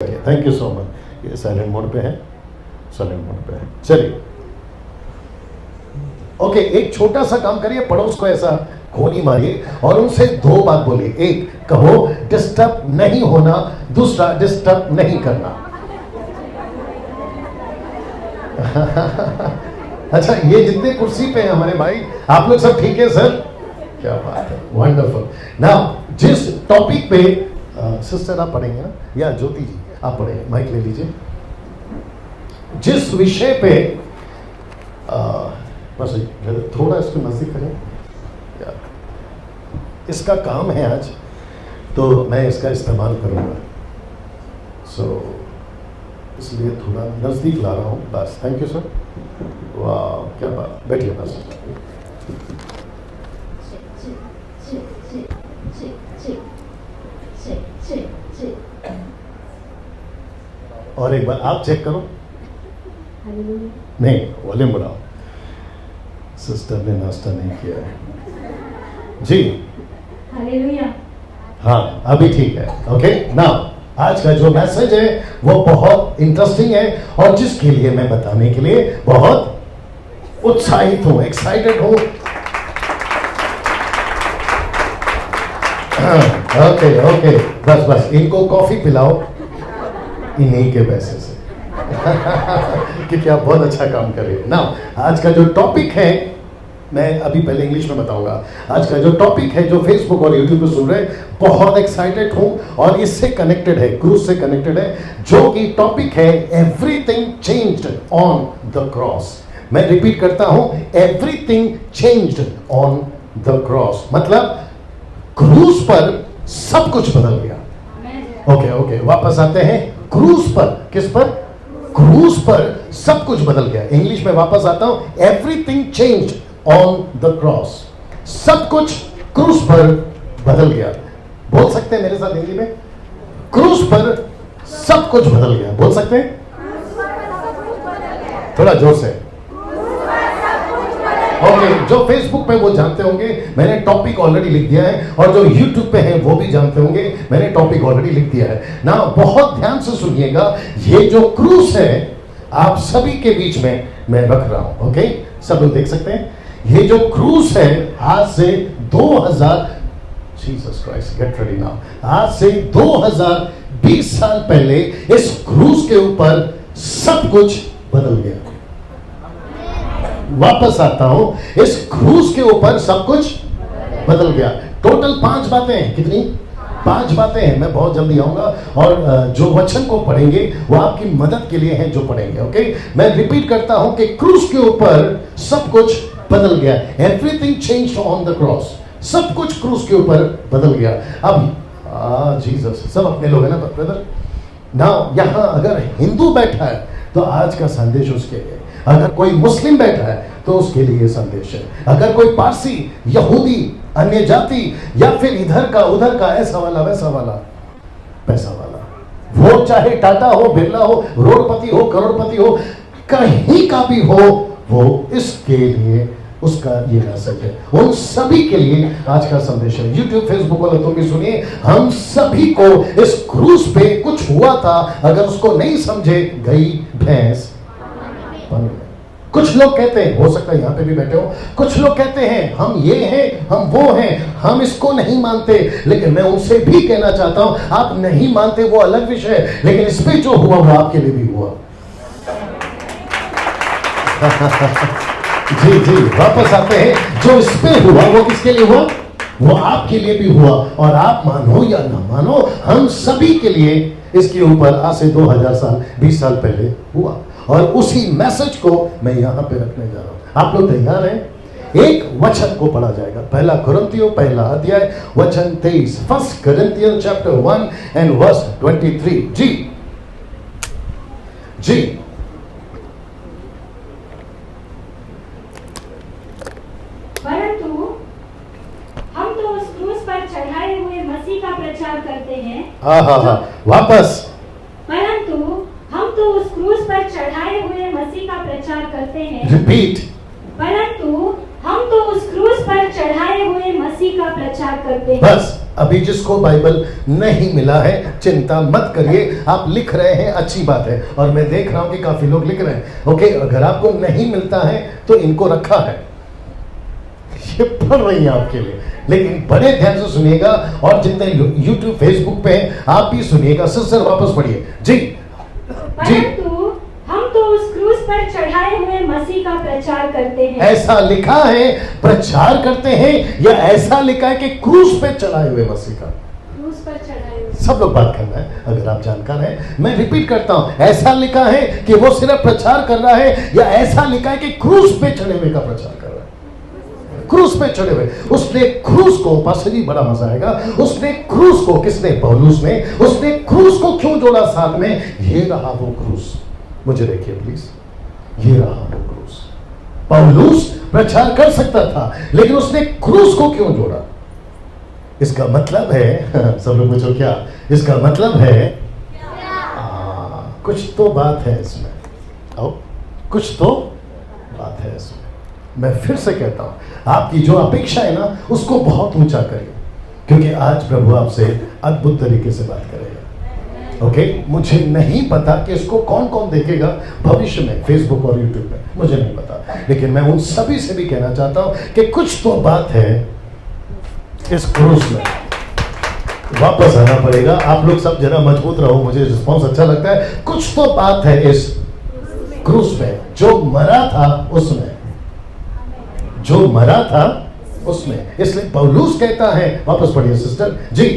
Thank you so much. ये silent mode पे है, साइलेंट मोड पे है। चलिए ओके, एक छोटा सा काम करिए, पड़ोस को ऐसा गोली मारिए और उनसे दो बात बोलिए। एक कहो डिस्टर्ब नहीं होना, दूसरा डिस्टर्ब नहीं करना। अच्छा, ये जितने कुर्सी पे हैं हमारे भाई, आप लोग सब ठीक है सर? क्या बात है, वंडरफुल। नाउ जिस टॉपिक पे सिस्टर आप पढ़ेंगे ना, या ज्योति जी आप पढ़ेंगे, माइक ले लीजिए। जिस विषय पे बस थोड़ा इसको नजदीक करें, इसका काम है आज, तो मैं इसका इस्तेमाल करूंगा, इसलिए थोड़ा नजदीक ला रहा हूँ बस। Thank you sir. वाह क्या बात, बैठिए बस। और एक बार आप चेक करो। नहीं, वॉल्यूम बढ़ाओ। सिस्टर ने नाश्ता नहीं किया है जी। हालेलुया। हाँ अभी ठीक है। ओके नाउ आज का जो मैसेज है वो बहुत इंटरेस्टिंग है और जिसके लिए मैं बताने के लिए बहुत उत्साहित हूं, एक्साइटेड हूं। ओके ओके, बस बस इनको कॉफी पिलाओ इन्हीं के पैसे से क्योंकि आप बहुत अच्छा काम कर रहे हैं ना। आज का जो टॉपिक है, मैं अभी पहले इंग्लिश में बताऊंगा। आज का जो टॉपिक है, जो फेसबुक और यूट्यूब पे सुन रहे हैं, बहुत एक्साइटेड हूं और इससे कनेक्टेड है, क्रूज से कनेक्टेड है, जो कि टॉपिक है everything changed on the cross. मैं रिपीट करता हूं, everything changed on the cross, मतलब क्रूज पर सब कुछ बदल गया। ओके ओके, वापस आते हैं क्रूज पर। किस पर? क्रूज पर सब कुछ बदल गया। इंग्लिश में वापस आता हूं, everything changed on the cross. सब कुछ क्रूज पर बदल गया। बोल सकते हैं मेरे साथ हिंदी में? क्रूज पर सब कुछ बदल गया। बोल सकते हैं थोड़ा जोर से? ओके, जो फेसबुक पे वो जानते होंगे मैंने टॉपिक ऑलरेडी लिख दिया है, और जो यूट्यूब पे है वो भी जानते होंगे मैंने टॉपिक ऑलरेडी लिख दिया है ना। बहुत ध्यान से सुनिएगा, ये जो क्रूस है आप सभी के बीच में मैं रख रहा हूं। ओके, सब लोग देख सकते हैं। ये जो क्रूस है आज से 2000 Jesus Christ get ready now, आज से 2020 साल पहले इस क्रूस के ऊपर सब कुछ बदल गया। वापस आता हूं, इस क्रूज के ऊपर सब कुछ बदल गया। टोटल 5 बातें हैं। कितनी? 5 बातें हैं। मैं बहुत जल्दी आऊंगा और जो वचन को पढ़ेंगे वो आपकी मदद के लिए है जो पढ़ेंगे। ओके, मैं रिपीट करता हूं कि क्रूज के ऊपर सब कुछ बदल गया। Everything changed on the cross. सब कुछ क्रूज के ऊपर बदल गया। अब जीसस, सब अपने लोग हैं ना ब्रदर ना। यहां अगर हिंदू बैठा है तो आज का संदेश उसके लिए, अगर कोई मुस्लिम बैठा है तो उसके लिए संदेश है, अगर कोई पारसी, यहूदी, अन्य जाति, या फिर इधर का उधर का, ऐसा वाला वैसा वाला, पैसा वाला, वो चाहे टाटा हो, बिरला हो, रोडपति हो, करोड़पति हो, कहीं का भी हो, वो इसके लिए उसका ये मैसेज है। उन सभी के लिए आज का संदेश है। यूट्यूब फेसबुक वाले तुम भी सुनिए, हम सभी को इस क्रूज पे कुछ हुआ था, अगर उसको नहीं समझे गई भैंस। कुछ लोग कहते हैं, हो सकता है यहां पे भी बैठे हो, कुछ लोग कहते हैं हम ये हैं, हम वो हैं, हम इसको नहीं मानते। लेकिन मैं उनसे भी कहना चाहता हूं, आप नहीं मानते वो अलग विषय है, लेकिन इस पे जो हुआ वो आपके लिए भी हुआ। जी जी, वापस आते हैं, जो इस पे हुआ वो किसके लिए हुआ? वो आपके लिए भी हुआ, और आप मानो या ना मानो, हम सभी के लिए इसके ऊपर आज से 2000 साल 20 साल पहले हुआ। और उसी मैसेज को मैं यहां पे रखने जा रहा हूं। आप लोग तैयार हैं? एक वचन को पढ़ा जाएगा, पहला कुरिन्थियों पहला अध्याय वचन 23। 1 Corinthians chapter 1 and verse 23। जी जी, परंतु हम तो उस क्रूस पर चढ़ाए हुए मसीह का प्रचार करते हैं। हाँ, वापस। परंतु हम तो उस क्रूस पर चढ़ाए हुए मसीह का प्रचार करते हैं। रिपीट। परंतु हम तो उस क्रूस पर चढ़ाए हुए मसीह का प्रचार करते हैं। बस अभी जिसको बाइबल नहीं मिला है चिंता मत करिए, आप लिख रहे हैं, अच्छी बात है, और मैं देख रहा हूं कि काफी लोग लिख रहे हैं। ओके, अगर आपको नहीं मिलता है तो इनको रखा है, ये पढ़ रही है आपके लिए, लेकिन बड़े ध्यान से सुनिएगा, और जितने यूट्यूब फेसबुक पे हैं आप भी सुनिएगा। सिस्टर वापस पढ़िए जी। परंतु हम तो उस क्रूस पर चढ़ाए हुए मसीह का प्रचार करते हैं। ऐसा लिखा है प्रचार करते हैं, या ऐसा लिखा है कि क्रूस पे चढ़ाए हुए मसीह का? क्रूस पर चढ़ाए हुए। सब लोग बात करना है अगर आप जानकार हैं। मैं रिपीट करता हूं, ऐसा लिखा है कि वो सिर्फ प्रचार कर रहा है, या ऐसा लिखा है कि क्रूस पे चढ़े हुए का प्रचार कर रहा है? क्रूस पे चढ़े हुए। उसने क्रूस को, पास्टर जी बड़ा मजा आएगा, उसने क्रूस को, किसने? पौलुस ने। उसने क्रूस को क्यों जोड़ा साथ में? ये रहा वो क्रूस, मुझे देखिए प्लीज, ये रहा वो क्रूस। पौलुस प्रचार कर सकता था, लेकिन उसने क्रूस को क्यों जोड़ा? इसका मतलब है सब लोग पूछो क्या? इसका मतलब है कुछ तो बात है इसमें, आओ, कुछ तो बात है इसमें। मैं फिर से कहता हूं, आपकी जो अपेक्षा है ना उसको बहुत ऊंचा करिए, क्योंकि आज प्रभु आपसे अद्भुत तरीके से बात करेगा। ओके, मुझे नहीं पता कि इसको कौन कौन देखेगा भविष्य में फेसबुक और यूट्यूब पे, मुझे नहीं पता, लेकिन मैं उन सभी से भी कहना चाहता हूं कि कुछ तो बात है इस क्रूस में। वापस आना पड़ेगा, आप लोग सब जरा मजबूत रहो, मुझे रिस्पॉन्स अच्छा लगता है। कुछ तो बात है इस क्रूस में, जो मरा था उसमें, जो मरा था उसमें। इसलिए पौलुस कहता है, वापस पढ़िए सिस्टर जी।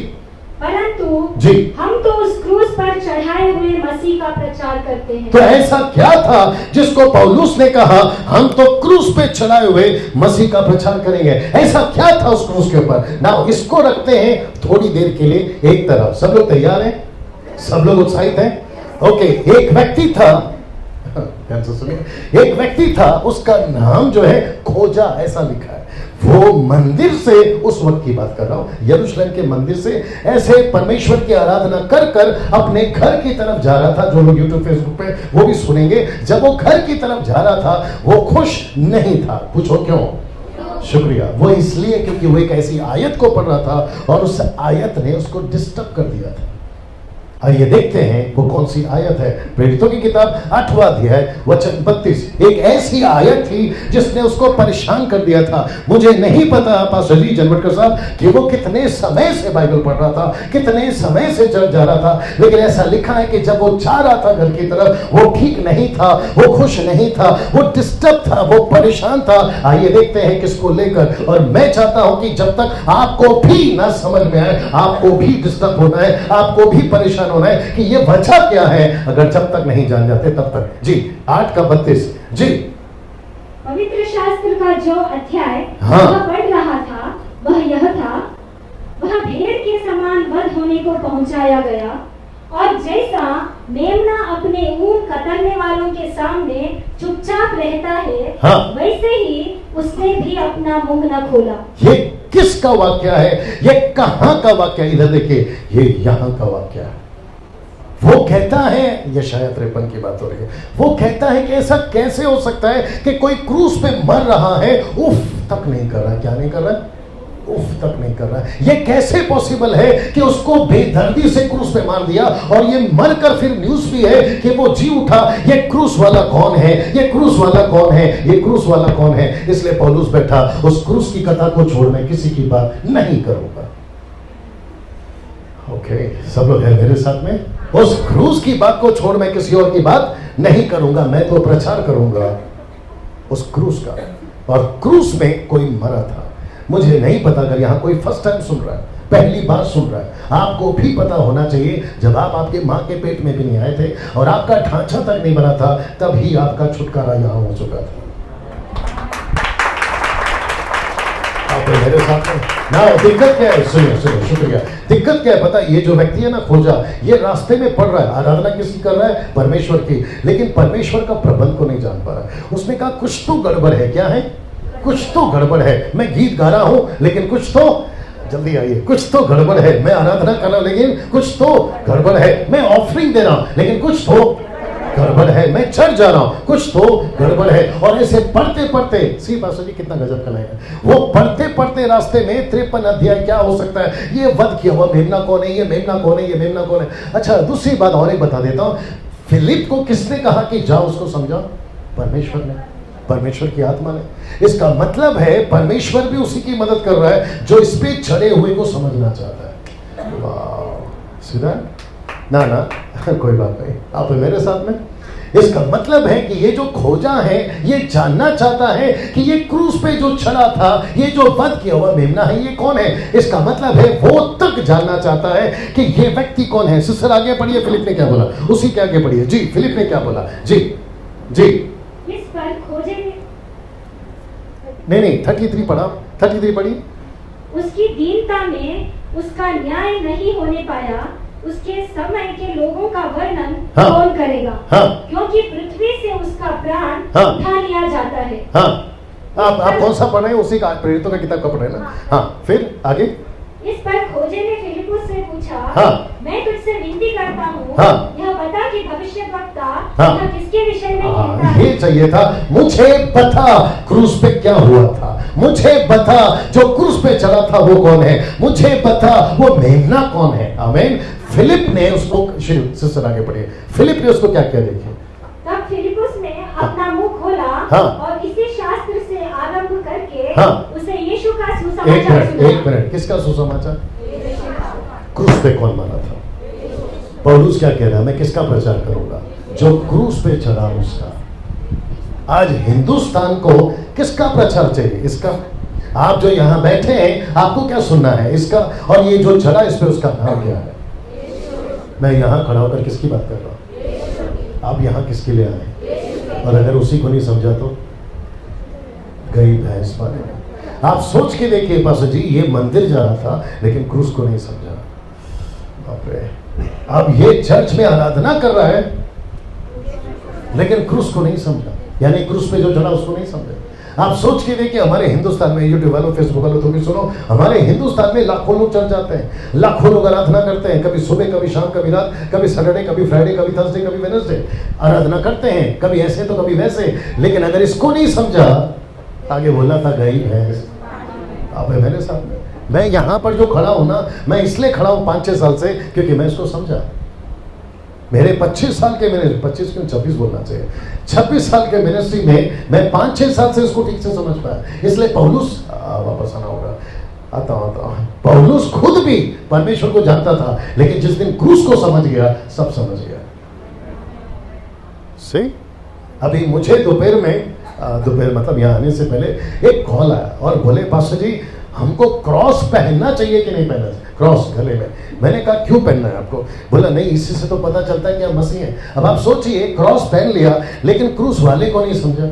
परंतु जी, हम तो उस क्रूस पर चढ़ाए हुए मसीह का प्रचार करते हैं। तो ऐसा क्या था जिसको पौलुस ने कहा हम तो क्रूस पे चढ़ाए हुए मसीह का प्रचार करेंगे? ऐसा क्या था उस क्रूस के ऊपर? ना इसको रखते हैं थोड़ी देर के लिए एक तरफ। सब लोग तैयार हैं? सब लोग उत्साहित हैं? ओके, एक व्यक्ति था, ध्यान से सुनिए, एक व्यक्ति था, उसका नाम जो है खोजा, ऐसा लिखा है। वो मंदिर से, उस वक्त की बात कर रहा हूं, यरूशलेम के मंदिर से ऐसे परमेश्वर की आराधना कर कर अपने घर की तरफ जा रहा था। जो लोग यूट्यूब फेसबुक पे वो भी सुनेंगे, जब वो घर की तरफ जा रहा था वो खुश नहीं था। पूछो क्यों? शुक्रिया। वो इसलिए क्योंकि वो एक ऐसी आयत को पढ़ रहा था और उस आयत ने उसको डिस्टर्ब कर दिया था। आइए देखते हैं वो कौन सी आयत है। प्रेरितों की किताब 8वां अध्याय वचन 32। एक ऐसी आयत थी जिसने उसको परेशान कर दिया था। मुझे नहीं पता पास्टर जी जनवटकर साहब कि वो कितने समय से बाइबल पढ़ रहा था, कितने समय से चल जा रहा था, लेकिन ऐसा लिखा है कि जब वो जा रहा था घर की तरफ, वो ठीक नहीं था, वो खुश नहीं था, वो डिस्टर्ब था, वो परेशान था। आइए देखते हैं किसको लेकर। और मैं चाहता हूं कि जब तक आपको भी ना समझ में आए, आपको भी डिस्टर्ब होना है, आपको भी परेशान होना है कि ये वजह क्या है, अगर जब तक नहीं जान जाते तब तक। जी 8 का 32 जी। पवित्र शास्त्र का जो अध्याय हाँ। वह पढ़ रहा था वह यह था, वह भेड़ के समान वध होने को पहुंचाया गया, और जैसा मेमना अपने ऊन कतरने वालों के सामने चुपचाप रहता है, हाँ। वैसे ही उसने भी अपना मुंह न खोला। ये किसका वाक्य है? ये कहां का वाक्य? इधर देखिए, ये यहां का वाक्य है। वो कहता है, यशायाह 53 की बात हो रही है, वो कहता है कि ऐसा कैसे हो सकता है कि कोई क्रूस पे मर रहा है, उफ तक नहीं कर रहा है। क्या नहीं कर रहा है? उफ तक नहीं कर रहा है। ये कैसे पॉसिबल है कि उसको बेदर्दी से क्रूस पे मार दिया, और ये मरकर फिर न्यूज भी है कि वो जी उठा। ये क्रूस वाला कौन है? ये क्रूस वाला कौन है? ये क्रूस वाला कौन है? इसलिए पौलुस बैठा, उस क्रूस की कथा को छोड़ मैं किसी की बात नहीं करूंगा। ओके, सब लोग हैं मेरे साथ में? उस क्रूस की बात को छोड़ मैं किसी और की बात नहीं करूंगा, मैं तो प्रचार करूंगा उस क्रूस का। और क्रूस में कोई मरा था। मुझे नहीं पता, अगर यहां कोई फर्स्ट टाइम सुन रहा है, पहली बार सुन रहा है, आपको भी पता होना चाहिए, जब आप आपके मां के पेट में भी नहीं आए थे और आपका ढांचा तक नहीं बना था, तभी आपका छुटकारा यहां हो चुका था। आप मेरे साथ में ना, दिक्कत क्या है? सुनिए सुनिए, शुक्रिया। दिक्कत क्या है पता? ये जो व्यक्ति है ना खोजा, ये रास्ते में पढ़ रहा है, आराधना किसकी कर रहा है? परमेश्वर की, लेकिन परमेश्वर का प्रबंध को नहीं जान पा रहा। उसने कहा कुछ तो गड़बड़ है। क्या है? कुछ तो गड़बड़ है। मैं गीत गा रहा हूं लेकिन कुछ तो, जल्दी आइए, कुछ तो गड़बड़ है। मैं आराधना कर रहा हूं लेकिन कुछ तो गड़बड़ है। मैं ऑफरिंग दे रहा हूं लेकिन कुछ तो गड़बड़ है, मैं चढ़ जा रहा हूं, कुछ तो गड़बड़ है। और ऐसे पढ़ते पढ़ते, सी पास्टर जी कितना गजब का है, वो पढ़ते पढ़ते रास्ते में 53 अध्याय क्या हो सकता है, ये वध किया हुआ मेमना कौन है, ये मेमना कौन है, ये मेमना कौन है। अच्छा, दूसरी बात और एक बता देता हूं, फिलिप को किसने कहा कि जाओ उसको समझाओ? परमेश्वर ने, परमेश्वर की आत्मा ने। इसका मतलब है परमेश्वर भी उसी की मदद कर रहा है जो इस पे चढ़े हुए को समझना चाहता है। वाह, सीधा ना ना कोई बात नहीं, आप मेरे साथ में। इसका मतलब है कि ये जो खोजा है ये जानना चाहता है कि ये क्रूस पे जो चढ़ा था, ये जो वध किया हुआ मेमना है, ये कौन है। इसका मतलब है वो तक जानना चाहता है कि ये व्यक्ति कौन है। सिस्टर आगे पढ़िए, फिलिप ने क्या बोला, उसी के आगे पढ़िए जी। फिलिप ने क्या बोला जी? जी इस पर खोजे नहीं 33 पढ़ा, 33 पढ़ी। उसकी दीनता में उसका न्याय नहीं होने पाया, उसके समय के लोगों का वर्णन हाँ, कौन करेगा? हाँ, क्योंकि पृथ्वी से उसका प्राण हाँ, उठा लिया जाता है। हाँ, आप कौन सा पढ़ रहे हैं? उसी का प्रेरितों का किताब का पढ़ रहे हैं ना? हाँ, फिर आगे। इस पर खोजे ने फिलिपुस से पूछा, हाँ, मैं तुझसे विनती करता हूँ, हाँ, यह बता कि भविष्यद्वक्ता हाँ, यह किसके विषय में कहता है? ये चाहिए था, मुझे बता क्रूस पे क्या हुआ था, मुझे बता जो क्रूस पे चला था वो कौन है, मुझे बता वो मेमना कौन है। आमीन। फिलिप ने उसको, सिस्टर आगे पढ़िए, फिलिप ने उसको क्या किया देखिए। तब फिलिपुस ने अपना मुंह खोला, हाँ, और इसी शास्त्र से आरंभ करके हाँ, उसे यीशु का सुसमाचार सुनाया। एक मिनट, किसका सुसमाचार? क्रूस पे कौन मारा था? पौलुस क्या कह रहा है, मैं किसका प्रचार करूंगा? जो क्रूस पे चढ़ा उसका। आज हिंदुस्तान को किसका प्रचार चाहिए? इसका। आप जो यहाँ बैठे हैं आपको क्या सुनना है? इसका। और ये जो चढ़ा इस पे उसका नाम क्या है? मैं यहाँ खड़ा होकर किसकी बात कर रहा हूँ? आप यहाँ किसके लिए आए? और अगर उसी को नहीं समझा तो गई भैंस पाने। आप सोच के देखिए पास्टर जी, ये मंदिर जा रहा था लेकिन क्रूस को नहीं समझा। बाप रे, अब ये चर्च में आराधना कर रहा है लेकिन क्रूस को नहीं समझा, यानी क्रूस पे जो चढ़ा उसको नहीं समझा। आप सोच के देखिए, हमारे हिंदुस्तान में, यूट्यूब वालों, फेसबुक वालों, तुम भी सुनो, हमारे हिंदुस्तान में लाखों लोग चर्च जाते हैं, लाखों लोग आराधना करते हैं, कभी सुबह, कभी शाम, कभी रात, कभी सैटरडे, कभी फ्राइडे, कभी थर्सडे, कभी वेडनेसडे आराधना करते हैं, कभी ऐसे तो कभी वैसे। लेकिन अगर इसको नहीं समझा, आगे बोला था गई भैंस। आप मेरे साथ में, मैं यहाँ पर जो खड़ा हूं ना, मैं इसलिए खड़ा हूं 5-6 साल से क्योंकि मैं इसको समझा। मेरे 25 साल के मिनिस्ट्री, 25 क्यों 26 बोलना चाहिए, 26 साल के मिनिस्ट्री में मैं 5-6 साल से इसको ठीक से समझ पाया। इसलिए पौलुस, वापस आना होगा, आता हूं। पौलुस खुद भी परमेश्वर को जानता था, लेकिन जिस दिन क्रूस को समझ गया, सब समझ गया। सही। अभी मुझे दोपहर में, दोपहर मतलब यहाँ आने से पहले एक कॉल आया और बोले पास्टर जी हमको क्रॉस पहनना चाहिए कि नहीं पहनना चाहिए, क्रॉस गले में। मैंने कहा क्यों पहनना है आपको? बोला नहीं, इससे से तो पता चलता है कि आप मसीह हैं। अब आप सोचिए, क्रॉस पहन लिया लेकिन क्रूस वाले को नहीं समझा।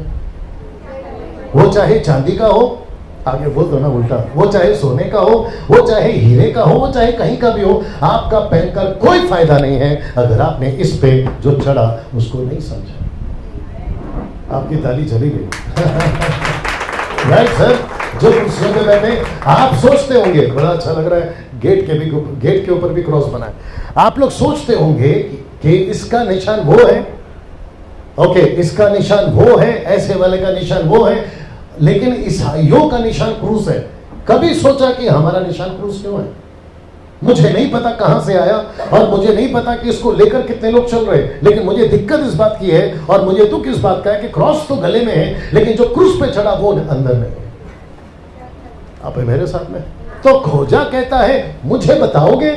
वो चाहे चांदी का हो, आगे बोल दो ना उल्टा, वो चाहे सोने का हो, वो चाहे हीरे का हो, वो चाहे कहीं का भी हो, आपका पहनकर कोई फायदा नहीं है अगर आपने इस पे जो चढ़ा उसको नहीं समझा। आपकी ताली चली गई। Right sir. जो कुर्सियों पे बैठे, आप सोचते होंगे बड़ा अच्छा लग रहा है, गेट के ऊपर भी क्रॉस बना है। आप लोग सोचते होंगे कि इसका निशान वो है, ओके, इसका निशान वो है, ऐसे वाले का निशान वो है, लेकिन ईसाइयों का निशान क्रूस है। कभी सोचा कि हमारा निशान क्रूस क्यों है? मुझे नहीं पता कहां से आया और मुझे नहीं पता कि इसको लेकर कितने लोग चल रहे, लेकिन मुझे दिक्कत इस बात की है और मुझे दुख इस बात का है कि क्रॉस तो गले में है लेकिन जो क्रूस पे चढ़ा वो अंदर नहीं है। आप मेरे साथ में। तो खोजा कहता है मुझे बताओगे?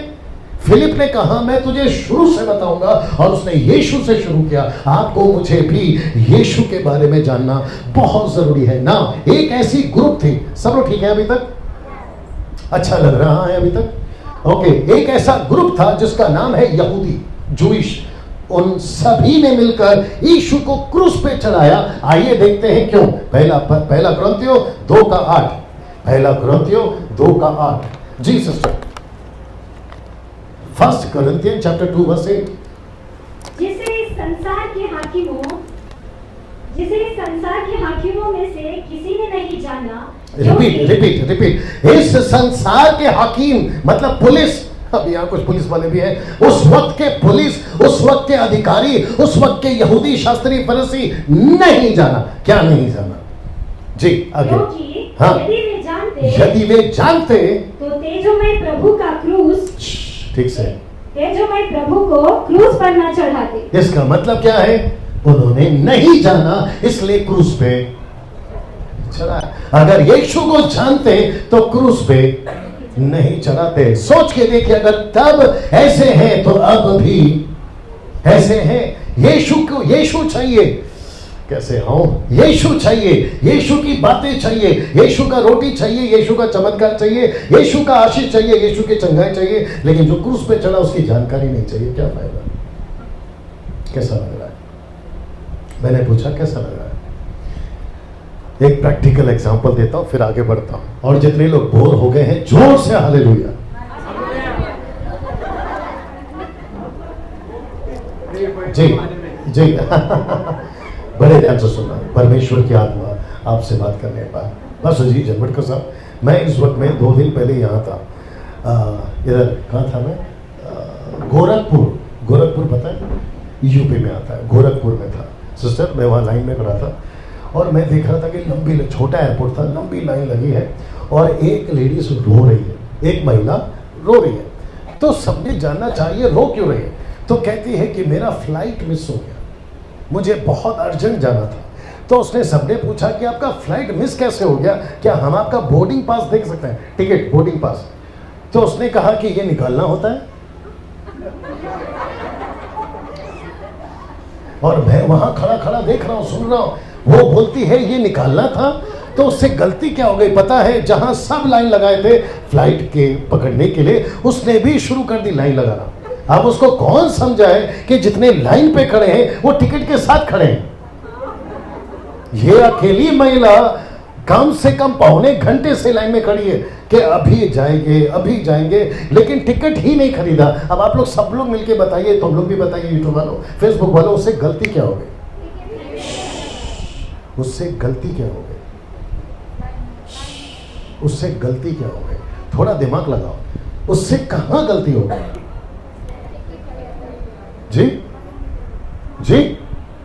फिलिप ने कहा मैं तुझे शुरू से बताऊंगा, और उसने यीशु से शुरू किया। आपको मुझे भी यीशु के बारे में जानना बहुत जरूरी है ना। एक ऐसी ग्रुप थी, सब लोग ठीक है अभी तक? अच्छा लग रहा है अभी तक? ओके, एक ऐसा ग्रुप था जिसका नाम है यहूदी, जूइश। उन सभी ने मिलकर यीशु को क्रूस पे चढ़ाया। आइए देखते हैं क्यों। पहला कुरिन्थियों 2:8, पहला कुरिन्थियों 2:8। जी सिस्टर, 1 Corinthians chapter 2 verse 8। जिसे इस संसार के हाकिमों में से किसी ने नहीं जाना। रिपीट। इस संसार के हाकिम मतलब पुलिस, अब यहाँ कुछ पुलिस वाले भी हैं। उस वक्त के पुलिस, उस वक्त के अधिकारी, उस वक्त के यहूदी शास्त्री फरीसी नहीं जाना। क्या नहीं जाना? जी आगे। क्योंकि हाँ, यदि वे जानते तो तेजोमय प्रभु का क्रूस, ठीक से, तेजोमय प्रभु को क्रूस पर न चढ़ाते। इसका मतलब क्या है? उन्होंने नहीं जाना, इसलिए क्रूस पे चढ़ा। अगर यीशु को जानते तो क्रूस पे नहीं चढ़ाते। सोच के देखिए, अगर तब ऐसे हैं तो अब भी ऐसे हैं। यीशु को यीशु चाहिए, कैसे हो? यीशु चाहिए, यीशु की बातें चाहिए, यीशु का रोटी चाहिए, यीशु का चमत्कार चाहिए, यीशु का आशीष चाहिए, यीशु की चंगाई चाहिए, लेकिन जो क्रूस पे चढ़ा उसकी जानकारी नहीं चाहिए। क्या फायदा? कैसा लग रहा है? मैंने पूछा कैसा लग रहा है? एक प्रैक्टिकल एग्जांपल देता हूं, फिर आगे बढ़ता हूं। और जितने लोग बोर हो गए हैं, जोर से हालेलुया। जी जी बड़े ध्यान से सुनना। परमेश्वर की आत्मा आपसे बात करने पर बस जी जनवटकर साहब, मैं इस वक्त में 2 दिन पहले यहाँ था। इधर कहाँ था मैं? गोरखपुर पता है? यूपी में आता है। गोरखपुर में था सिस्टर, मैं वहाँ लाइन में खड़ा था और मैं देख रहा था कि लंबी, छोटा एयरपोर्ट था, लंबी लाइन लगी है और एक लेडीज रो रही है, एक महिला रो रही है। तो सबने जानना चाहिए रो क्यों रही है। तो कहती है कि मेरा फ्लाइट मिस हो गया, मुझे बहुत अर्जेंट जाना था। तो उसने सबने पूछा कि आपका फ्लाइट मिस कैसे हो गया, क्या हम आपका बोर्डिंग पास देख सकते हैं? Ticket, boarding pass. तो उसने कहा कि ये निकालना होता है। और मैं वहां खड़ा खड़ा देख रहा हूं, सुन रहा हूं। वो बोलती है ये निकालना था। तो उससे गलती क्या हो गई पता है? जहां सब लाइन लगाए थे फ्लाइट के पकड़ने के लिए, उसने भी शुरू कर दी लाइन लगाना। अब उसको कौन समझाए कि जितने लाइन पे खड़े हैं वो टिकट के साथ खड़े हैं। ये अकेली महिला कम से कम 1.25 घंटे से लाइन में खड़ी है कि अभी जाएंगे, लेकिन टिकट ही नहीं खरीदा। अब आप लोग सब लोग मिलके बताइए, तुम लोग भी बताइए, यूट्यूब वालों, फेसबुक वालों, उससे गलती क्या हो गई? उससे गलती क्या हो गई? उससे गलती क्या हो गई? थोड़ा दिमाग लगाओ, उससे कहां गलती हो गई? जी जी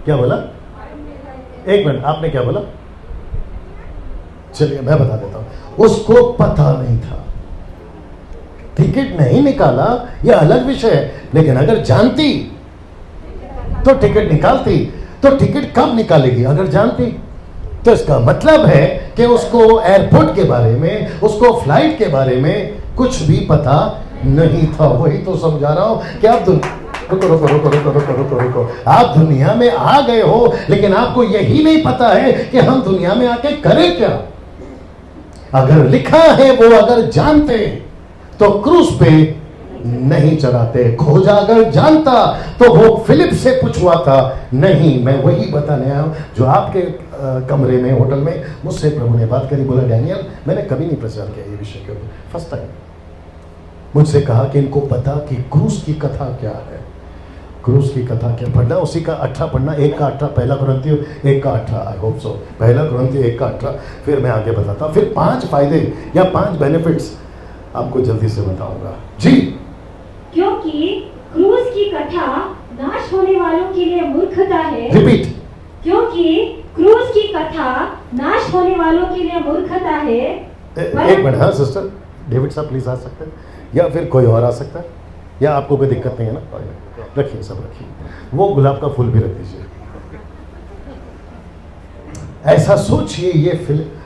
क्या बोला? एक मिनट, आपने क्या बोला? चलिए मैं बता देता हूं। उसको पता नहीं था, टिकट नहीं निकाला, यह अलग विषय है, लेकिन अगर जानती तो टिकट निकालती। तो टिकट कब निकालेगी? अगर जानती। तो इसका मतलब है कि उसको एयरपोर्ट के बारे में, उसको फ्लाइट के बारे में कुछ भी पता नहीं था। वही तो समझा रहा हूं कि आप रुको। आप दुनिया में आ गए हो, लेकिन आपको यही नहीं पता है कि हम दुनिया में आके करें क्या। अगर लिखा है वो अगर जानते तो क्रूस पे नहीं चढ़ाते। खोजा अगर जानता तो वो फिलिप से पूछवाता। नहीं, मैं वही बताने आया हूं जो आपके कमरे में, होटल में मुझसे प्रभु ने बात करी। बोला डैनियल, मैंने कभी नहीं प्रचार किया ये विषय के ऊपर, फर्स्ट टाइम। मुझसे कहा कि इनको पता कि क्रूस की कथा क्या है। क्रूस की कथा क्या पढ़ना? उसी का 18 पढ़ना, 1 का 18, पहला कुरिन्थियों 1 का 18। आई होप सो पहला कुरिन्थियों 1 का 18। फिर मैं आगे बताता हूं, फिर 5 फायदे या 5 बेनिफिट्स आपको जल्दी से बताऊंगा। जी, क्योंकि क्रूस की कथा नाश होने वालों के लिए मूर्खता है। रिपीट। क्योंकि क्रूस की कथा नाश होने वालों के लिए मूर्खता है। एक मिनट, हाँ सिस्टर डेविड साहब प्लीज आ सकते हैं, या फिर कोई और आ सकता है, या आपको कोई दिक्कत नहीं है ना? रखिए, सब रखिए। वो गुलाब का फूल भी रख दीजिए। ऐसा सोचिए, ये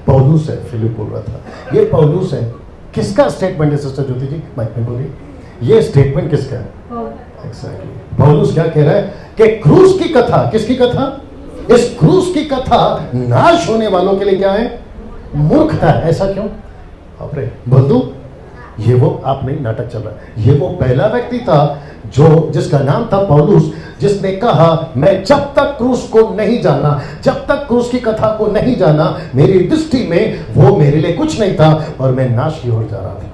पौलुस है, फिलिप बोल रहा था, ये पौलुस है। किसका स्टेटमेंट है सिस्टर ज्योति जी? माइक में बोलिए। ये स्टेटमेंट किसका है? एग्जैक्टली। पौलुस क्या कह रहा है कि क्रूस की कथा, किसकी कथा? इस क्रूस की कथा नाश होने वालों के लिए क्या है? मूर्खता है। ऐसा क्यों? अरे बोल दूं, ये वो, आप नहीं, नाटक चल रहा है। ये वो पहला व्यक्ति था जो, जिसका नाम था पौलुस, जिसने कहा मैं जब तक क्रूस को नहीं जाना, जब तक क्रूस की कथा को नहीं जाना, मेरी दृष्टि में वो मेरे लिए कुछ नहीं था और मैं नाश की ओर जा रहा था।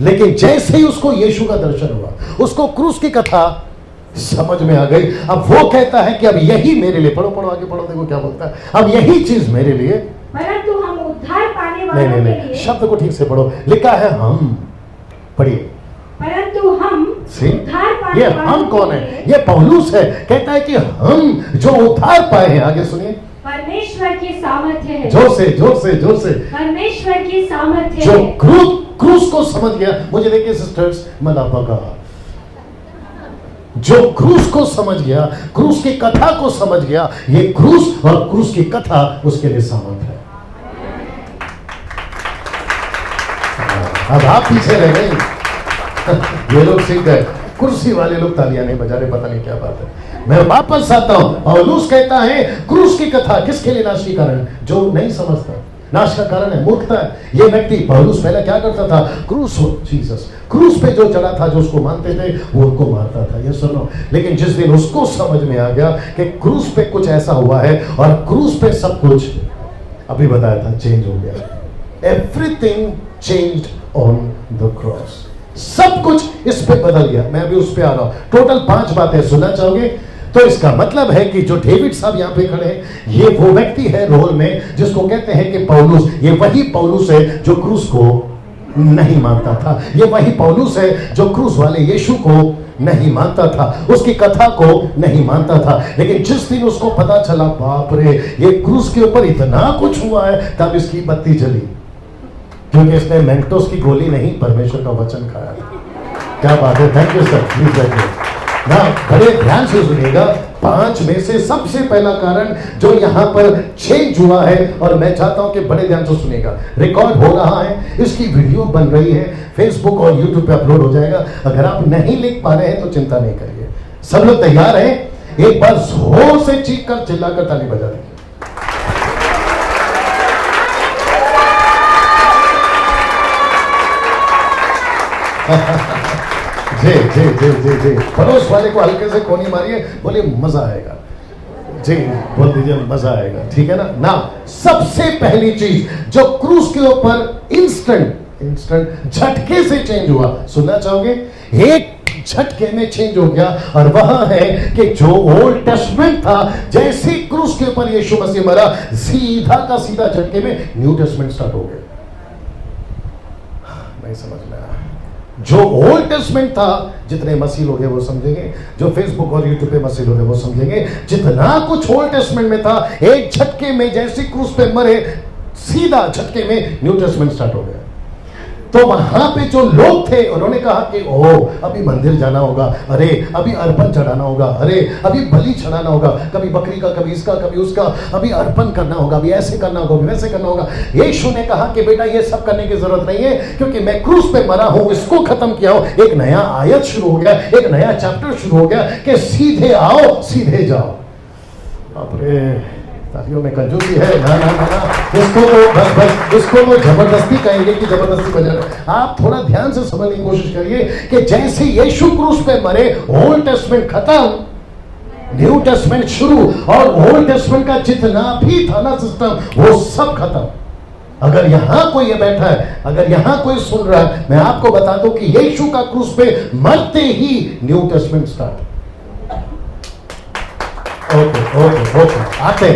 लेकिन जैसे ही उसको यीशु का दर्शन हुआ, उसको क्रूस की कथा समझ में आ गई। अब वो कहता है कि अब यही मेरे लिए, पढ़ो आगे पढ़ो, देखो क्या बोलता है, अब यही चीज मेरे लिए, परंतु हम उद्धार पाने वालों के नहीं, लिए, शब्द को ठीक से पढ़ो। लिखा है हम, पढ़िए, परंतु हम उद्धार पाने ये वालों हम कौन के है? लिए ये पौलुस है, कहता है कि हम जो उद्धार पाए हैं, आगे सुनिए, परमेश्वर की सामर्थ्य है। जोर से जोर से जोर से, परमेश्वर की सामर्थ्य जो है। क्रूस को समझ गया, मुझे देखिए सिस्टर्स, मलापा का, जो क्रूस को समझ गया, क्रूस की कथा को समझ गया, ये क्रूस और क्रूस की कथा उसके लिए सामर्थ्य है। अब आप पीछे रह गए। ये लोग सीख गए, कुर्सी वाले लोग तालियां नहीं बजा रहे, पता नहीं क्या बात है। मैं वापस आता हूं। पौलुस कहता है क्रूस की कथा किसके लिए नाश की कारण? जो नहीं समझता, नाश का कारण है मूर्खता है। ये व्यक्ति पौलुस पहले क्या करता था? क्रूस पे जो चढ़ा था, जो उसको मानते थे, वो उनको मारता था। ये सुनो, लेकिन जिस दिन उसको समझ में आ गया कि क्रूस पे कुछ ऐसा हुआ है और क्रूस पे सब कुछ, अभी बताया था, चेंज हो गया। Everything changed on the cross. सब कुछ इस पे बदल गया। मैं अभी उस पे आ रहा हूं। टोटल 5 बातें सुनना चाहोगे? तो इसका मतलब है कि जो डेविड साहब यहां पे खड़े हैं, ये वो व्यक्ति है रोल में जिसको कहते हैं कि पौलुस। ये वही पौलुस है जो क्रूस को नहीं मानता था। ये वही पौलुस है जो क्रूस वाले यीशु को नहीं मानता था, उसकी कथा को नहीं मानता था। लेकिन जिस दिन उसको पता चला, बाप रे, ये क्रूस के ऊपर इतना कुछ हुआ है, तब इसकी बत्ती जली, क्योंकि इसने मेंटोस की गोली नहीं, परमेश्वर का वचन खाया। क्या बात है, थैंक यू सर, प्लीज बैठिए ना। बड़े ध्यान से सुनिएगा। 5 में से सबसे पहला कारण जो यहां पर चेंज हुआ है, और मैं चाहता हूं कि बड़े ध्यान से सुनिएगा। रिकॉर्ड हो रहा है, इसकी वीडियो बन रही है, फेसबुक और यूट्यूब पे अपलोड हो जाएगा। अगर आप नहीं लिख पा रहे हैं तो चिंता नहीं करिए। सब लोग तैयार हैं? एक बार जोर से चीख कर चिल्लाकर ताली बजा दीजिए। जी जी जी जी जी, पड़ोस वाले को हल्के से कोनी मारिए, बोलिए मजा आएगा। जी बोल दीजिए मजा आएगा, ठीक है ना। सबसे पहली चीज जो क्रूस के ऊपर इंस्टेंट झटके से चेंज हुआ, सुनना चाहोगे? एक झटके में चेंज हो गया, और वह है कि जो ओल्ड टेस्टमेंट था, जैसे क्रूस के ऊपर यीशु मसीह मरा, सीधा का सीधा झटके में न्यू टेस्टमेंट स्टार्ट हो गया। नहीं समझ में आया? जो ओल्ड टेस्टमेंट था, जितने मसीह लोग हैं वो समझेंगे, जो फेसबुक और यूट्यूब पे मसीह लोग हैं वो समझेंगे, जितना कुछ ओल्ड टेस्टमेंट में था, एक झटके में जैसे क्रूस पे मरे, सीधा झटके में न्यू टेस्टमेंट स्टार्ट हो गया। तो वहां पे जो लोग थे, उन्होंने कहा कि ओह, अभी मंदिर जाना होगा, अरे अभी अर्पण चढ़ाना होगा, अरे अभी बलि चढ़ाना होगा, कभी बकरी का, कभी इसका, कभी उसका, अभी अर्पण करना होगा, अभी ऐसे करना होगा, अभी वैसे करना होगा। यीशु ने कहा कि बेटा ये सब करने की जरूरत नहीं है, क्योंकि मैं क्रूस पे मरा हूं, इसको खत्म किया हूं। एक नया आयत शुरू हो गया, एक नया चैप्टर शुरू हो गया कि सीधे आओ सीधे जाओ। अपने तालियों में कंजूसी है ना ना ना, इसको तो बस इसको तो जबरदस्ती कहेंगे कि जबरदस्ती बजा। आप थोड़ा ध्यान से समझने की कोशिश करिए कि जैसे यीशु क्रूस पे मरे, ओल्ड टेस्टमेंट खत्म, न्यू टेस्टमेंट शुरू, और ओल्ड टेस्टमेंट का जितना भी था ना सिस्टम, वो सब खत्म। अगर यहां कोई ये बैठा है, अगर यहां कोई सुन रहा है, मैं आपको बता दूं कि यीशु का क्रूस पे मरते ही न्यू टेस्टमेंट स्टार्ट। ओके आते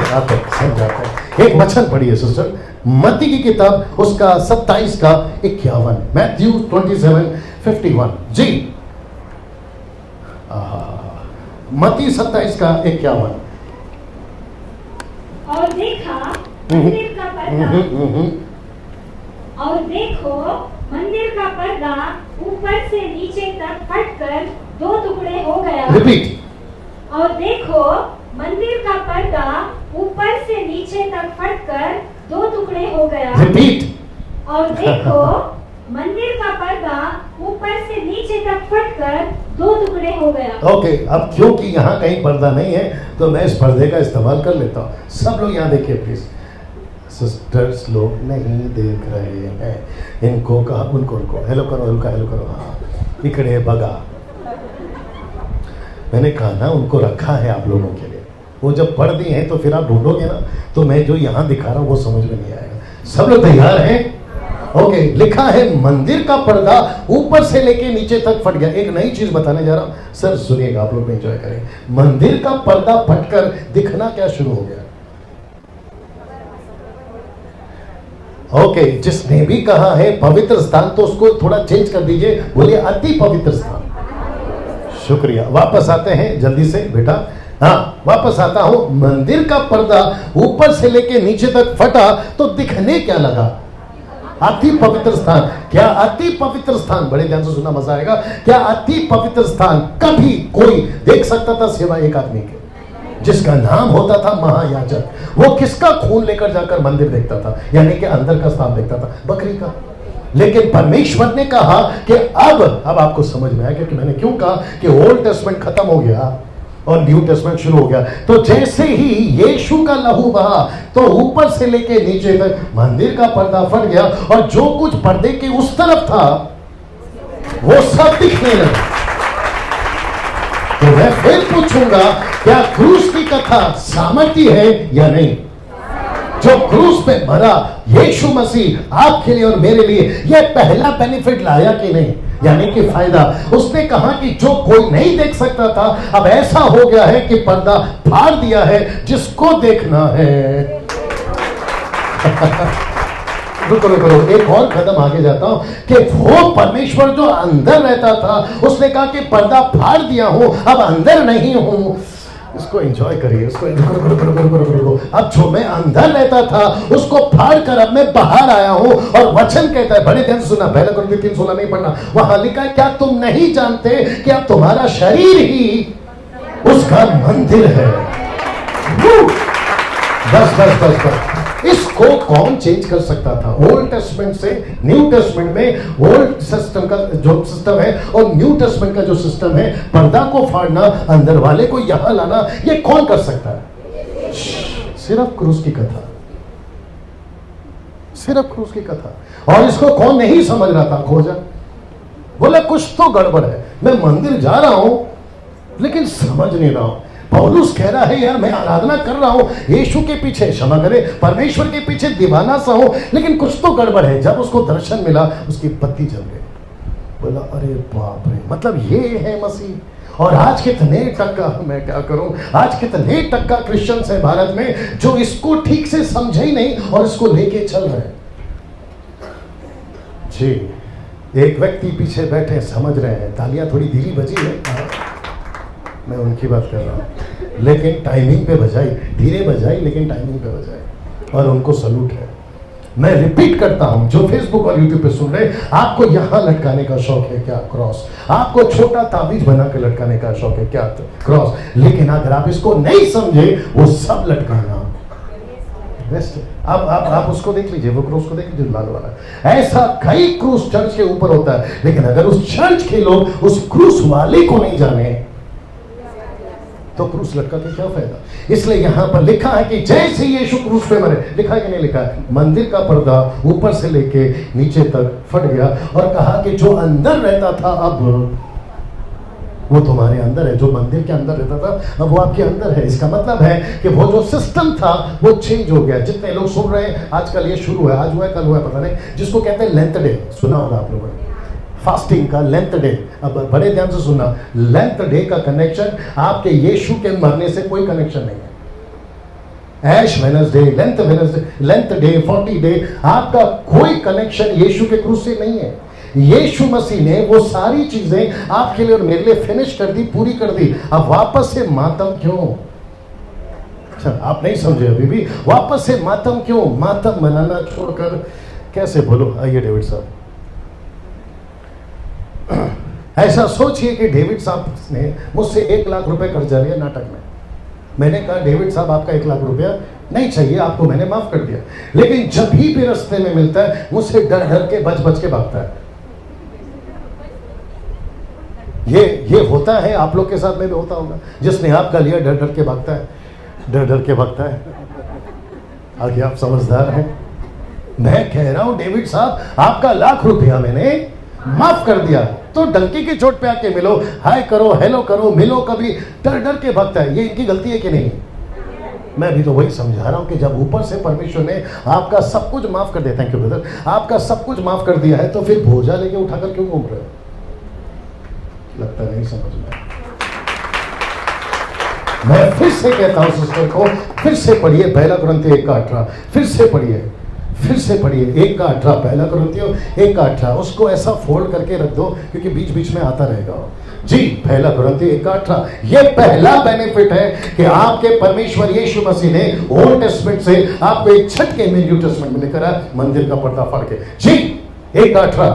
समझाते। एक वचन पढ़िए सिस्टर, मत्ती की किताब उसका 27 का 51, मैथ्यू 27:51। जी मत्ती 27 का 51। और देखा मंदिर का पर्दा, और देखो मंदिर का पर्दा ऊपर से नीचे तक फटकर 2 टुकड़े हो गया। रिपीट। और देखो मंदिर का पर्दा ऊपर से नीचे तक फटकर 2 टुकड़े हो गया। रिपीट। और देखो मंदिर का पर्दा ऊपर से नीचे तक फटकर 2 टुकड़े हो गया। ओके, अब क्योंकि यहाँ कहीं पर्दा नहीं है, तो मैं इस पर्दे का इस्तेमाल कर लेता हूँ। सब लोग यहाँ देखिए प्लीज। सिस्टर्स लोग नहीं देख रहे हैं, इनको कहा, उनको हेलो करो, हेलो करो। हाँ, इकड़े बगा, मैंने कहा ना, उनको रखा है आप लोगों के लिए। वो जब पढ़ दिए हैं तो फिर आप ढूंढोगे ना, तो मैं जो यहाँ दिखा रहा हूँ वो समझ में नहीं आएगा। सब लोग तैयार हैं? ओके, लिखा है मंदिर का पर्दा ऊपर से लेके नीचे तक फट गया। एक नई चीज बताने जा रहा हूँ सर, सुनिएगा, आप लोग एंजॉय करें। मंदिर का पर्दा फटकर दिखना क्या शुरू हो गया? ओके, जिसने भी कहा है पवित्र स्थान तो उसको थोड़ा चेंज कर दीजिए, बोलिए अति पवित्र स्थान। शुक्रिया। वापस आते हैं जल्दी से बेटा। हाँ, वापस आता हूं। मंदिर का पर्दा ऊपर से लेके नीचे तक फटा तो दिखने क्या लगा? अति पवित्र स्थान। क्या अति पवित्र स्थान, बड़े ध्यान से सुनना, मजा आएगा। क्या अति पवित्र स्थान कभी कोई देख सकता था सिवाय एक आदमी के, जिसका नाम होता था महायाजक? वो किसका खून लेकर जाकर मंदिर देखता था, यानी कि अंदर का स्थान देखता था? बकरी का। लेकिन परमेश्वर ने कहा कि अब आपको समझ में आया कि मैंने क्यों कहा कि ओल्ड टेस्टमेंट खत्म हो गया और न्यू टेस्टमेंट शुरू हो गया। तो जैसे ही यीशु का लहू बहा तो ऊपर से लेके नीचे तक मंदिर का पर्दा फट गया और जो कुछ पर्दे के उस तरफ था वो सब दिखने लगा। तो मैं फिर पूछूंगा, क्या क्रूस की कथा सामर्थ्य है या नहीं? जो क्रूस पे मरा यीशु मसीह आपके लिए और मेरे लिए, यह पहला बेनिफिट लाया कि नहीं, यानी कि फायदा। उसने कहा कि जो कोई नहीं देख सकता था अब ऐसा हो गया है कि पर्दा फाड़ दिया है, जिसको देखना है। रुको, एक और कदम आगे जाता हूं कि वो परमेश्वर जो अंदर रहता था, उसने कहा कि पर्दा फाड़ दिया हूं, अब अंदर नहीं हूं। इसको एंजॉय करिए, इसको रुको। अब जो मैं अंदर रहता था उसको फाड़ कर अब मैं बाहर आया हूं। और वचन कहता है, बड़े ध्यान से सुना, पहला कुरिन्थियों 3:16 नहीं पढ़ना, वहां लिखा है, क्या तुम नहीं जानते कि अब तुम्हारा शरीर ही उसका मंदिर है? बस। इसको कौन चेंज कर सकता था? ओल्ड टेस्टमेंट से न्यू टेस्टमेंट में ओल्ड सिस्टम का जो सिस्टम है और न्यू टेस्टमेंट का जो सिस्टम है, पर्दा को फाड़ना, अंदर वाले को यहां लाना, ये कौन कर सकता है? सिर्फ क्रूस की कथा, सिर्फ क्रूस की कथा। और इसको कौन नहीं समझ रहा था? खोजा, बोला कुछ तो गड़बड़ है, मैं मंदिर जा रहा हूं लेकिन समझ नहीं रहा हूं। पौलुस कह रहा है, यार मैं आराधना कर रहा हूं यीशु के पीछे, क्षमा करे, परमेश्वर के पीछे दीवाना सा हूं, लेकिन कुछ तो गड़बड़ है। जब उसको दर्शन मिला, उसकी बत्ती जल गई। बोला अरे बाप रे, मतलब ये है मसीह। और आज कितने टक्का, मैं क्या करूं, आज कितने टक्का क्रिश्चियंस है भारत में जो इसको ठीक से समझे ही नहीं और इसको लेके चल रहे हैं। जी, एक व्यक्ति पीछे बैठे समझ रहे हैं, तालियां थोड़ी धीरे बजी है, मैं उनकी बात कर रहा हूं, लेकिन टाइमिंग पे बजाई, धीरे बजाई लेकिन टाइमिंग पे बजाई, और उनको सलूट है। मैं रिपीट करता हूं, जो फेसबुक और यूट्यूब पे सुन रहे, आपको यहां लटकाने का शौक है क्या? क्रॉस। आपको छोटा ताबीज बना के लटकाने का शौक है क्या? क्रॉस। लेकिन अगर आप इसको नहीं समझे, वो सब लटकाना बेस्ट। अब आप उसको देख लीजिए, वो क्रूस को देख लीजिए, लाल वाला। ऐसा कई क्रूस चर्च के ऊपर होता है, लेकिन अगर उस चर्च के लोग उस क्रूस वाले को नहीं जाने तो क्रूस लटका के क्या फायदा? इसलिए यहां पर लिखा है कि जैसे यीशु क्रूस पे मरे, लिखा है कि नहीं लिखा है? मंदिर का पर्दा ऊपर से लेके नीचे तक फट गया और कहा कि जो अंदर रहता था अब वो तुम्हारे अंदर है। जो मंदिर के अंदर रहता था अब वो आपके अंदर है। इसका मतलब है कि वो जो सिस्टम था वो चेंज हो गया। जितने लोग सुन रहे हैं, आजकल ये शुरू है, आज हुआ है कल हुआ है पता नहीं, जिसको कहते हैं लेंथ डे, सुना होगा आप लोगों ने, फास्टिंग का लेंथ डे। अब बड़े ध्यान से सुनना, लेंथ डे का कनेक्शन आपके यीशु के मरने से कोई कनेक्शन नहीं है। Ash Wednesday, Lent Wednesday, Lent day, 40 day, आपका कोई कनेक्शन यीशु के क्रूस से नहीं है। यीशु मसीह ने वो सारी चीजें आपके लिए और मेरे लिए फिनिश कर दी, पूरी कर दी। अब वापस से मातम क्यों? अच्छा, आप नहीं समझे अभी भी, वापस से मातम क्यों? मातम मनाना छोड़कर कैसे बोलो? आइए डेविड साहब, ऐसा सोचिए कि डेविड साहब ने मुझसे 1 लाख रुपए कर्जा लिया नाटक में। मैंने कहा डेविड साहब आपका 1 लाख रुपया नहीं चाहिए, आपको मैंने माफ कर दिया। लेकिन जब भी रास्ते में मिलता है मुझसे डर डर के बच के भागता है। ये होता है आप लोग के साथ में भी होता होगा। जिसने आपका लिया डर डर के भागता है, डर डर के भागता है। आगे आप समझदार हैं। मैं कह रहा हूं डेविड साहब आपका 1 लाख रुपया मैंने माफ कर दिया, तो डंकी की चोट पे आके मिलो, हाय करो, हेलो करो, मिलो, कभी डर डर के भागता है। ये इनकी गलती है कि नहीं? मैं भी तो वही समझा रहा हूं कि जब ऊपर से परमेश्वर ने आपका सब कुछ माफ कर दिया, थैंक यू ब्रदर, आपका सब कुछ माफ कर दिया है, तो फिर बोझा लेके उठाकर क्यों घूम रहे हो? लगता नहीं समझ में। मैं फिर से कहता हूं सिस्टर को, फिर से पढ़िए 1 कुरिन्थियों 1:18, फिर से पढ़िए, फिर से पढ़िए 1:18, पहला कुरिन्थियों 1:18, उसको ऐसा फोल्ड करके रख दो क्योंकि बीच बीच में आता रहेगा जी। पहला कुरिन्थियों 1:18, ये पहला बेनिफिट है कि आपके परमेश्वर यीशु मसीह ने ओल्ड टेस्टमेंट से आपको एक झटके में न्यू टेस्टमेंट में लेकर आया, मंदिर का पर्दा फाड़ के जी। 1:18,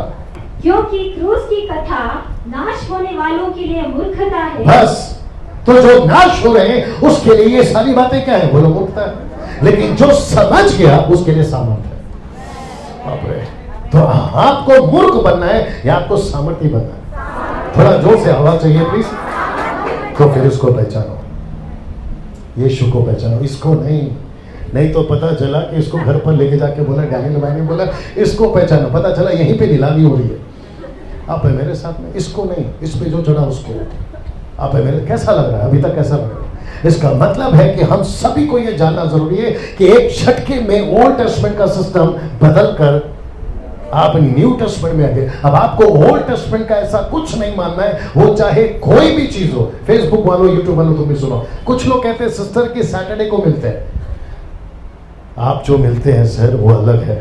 क्योंकि क्रूस की कथा नाश होने वालों के लिए मूर्खता है। बस, तो जो नाश हो रहे हैं उसके लिए ये सारी बातें क्या है, बोलो मूर्खता है, लेकिन जो समझ गया उसके लिए सामर्थ्य है। बाप रे, तो आपको मूर्ख बनना है या आपको सामर्थ्य बनना है? थोड़ा जोर से आवाज चाहिए प्लीज। तो फिर इसको पहचानो, यीशु को पहचानो, इसको नहीं तो पता चला कि इसको घर पर लेके जाके बोला, डैनियल भाई ने बोला इसको पहचानो, पता चला यहीं पे नीलामी हो रही है। आप है मेरे साथ में, इसको नहीं, इस पे जो चढ़ा उसको। आप है मेरे, कैसा लग रहा है अभी तक, कैसा लग रहा है? इसका मतलब है कि हम सभी को यह जानना जरूरी है कि एक झटके में ओल्ड टेस्टमेंट का सिस्टम बदल कर आप न्यू टेस्टमेंट में आ गए। अब आपको ओल्ड टेस्टमेंट का ऐसा कुछ नहीं मानना है, वो चाहे कोई भी चीज हो। फेसबुक वालों, यूट्यूब वालों, तुम भी सुनो, कुछ लोग कहते हैं सिस्टर की सैटरडे को मिलते हैं। आप जो मिलते हैं सर वो अलग है,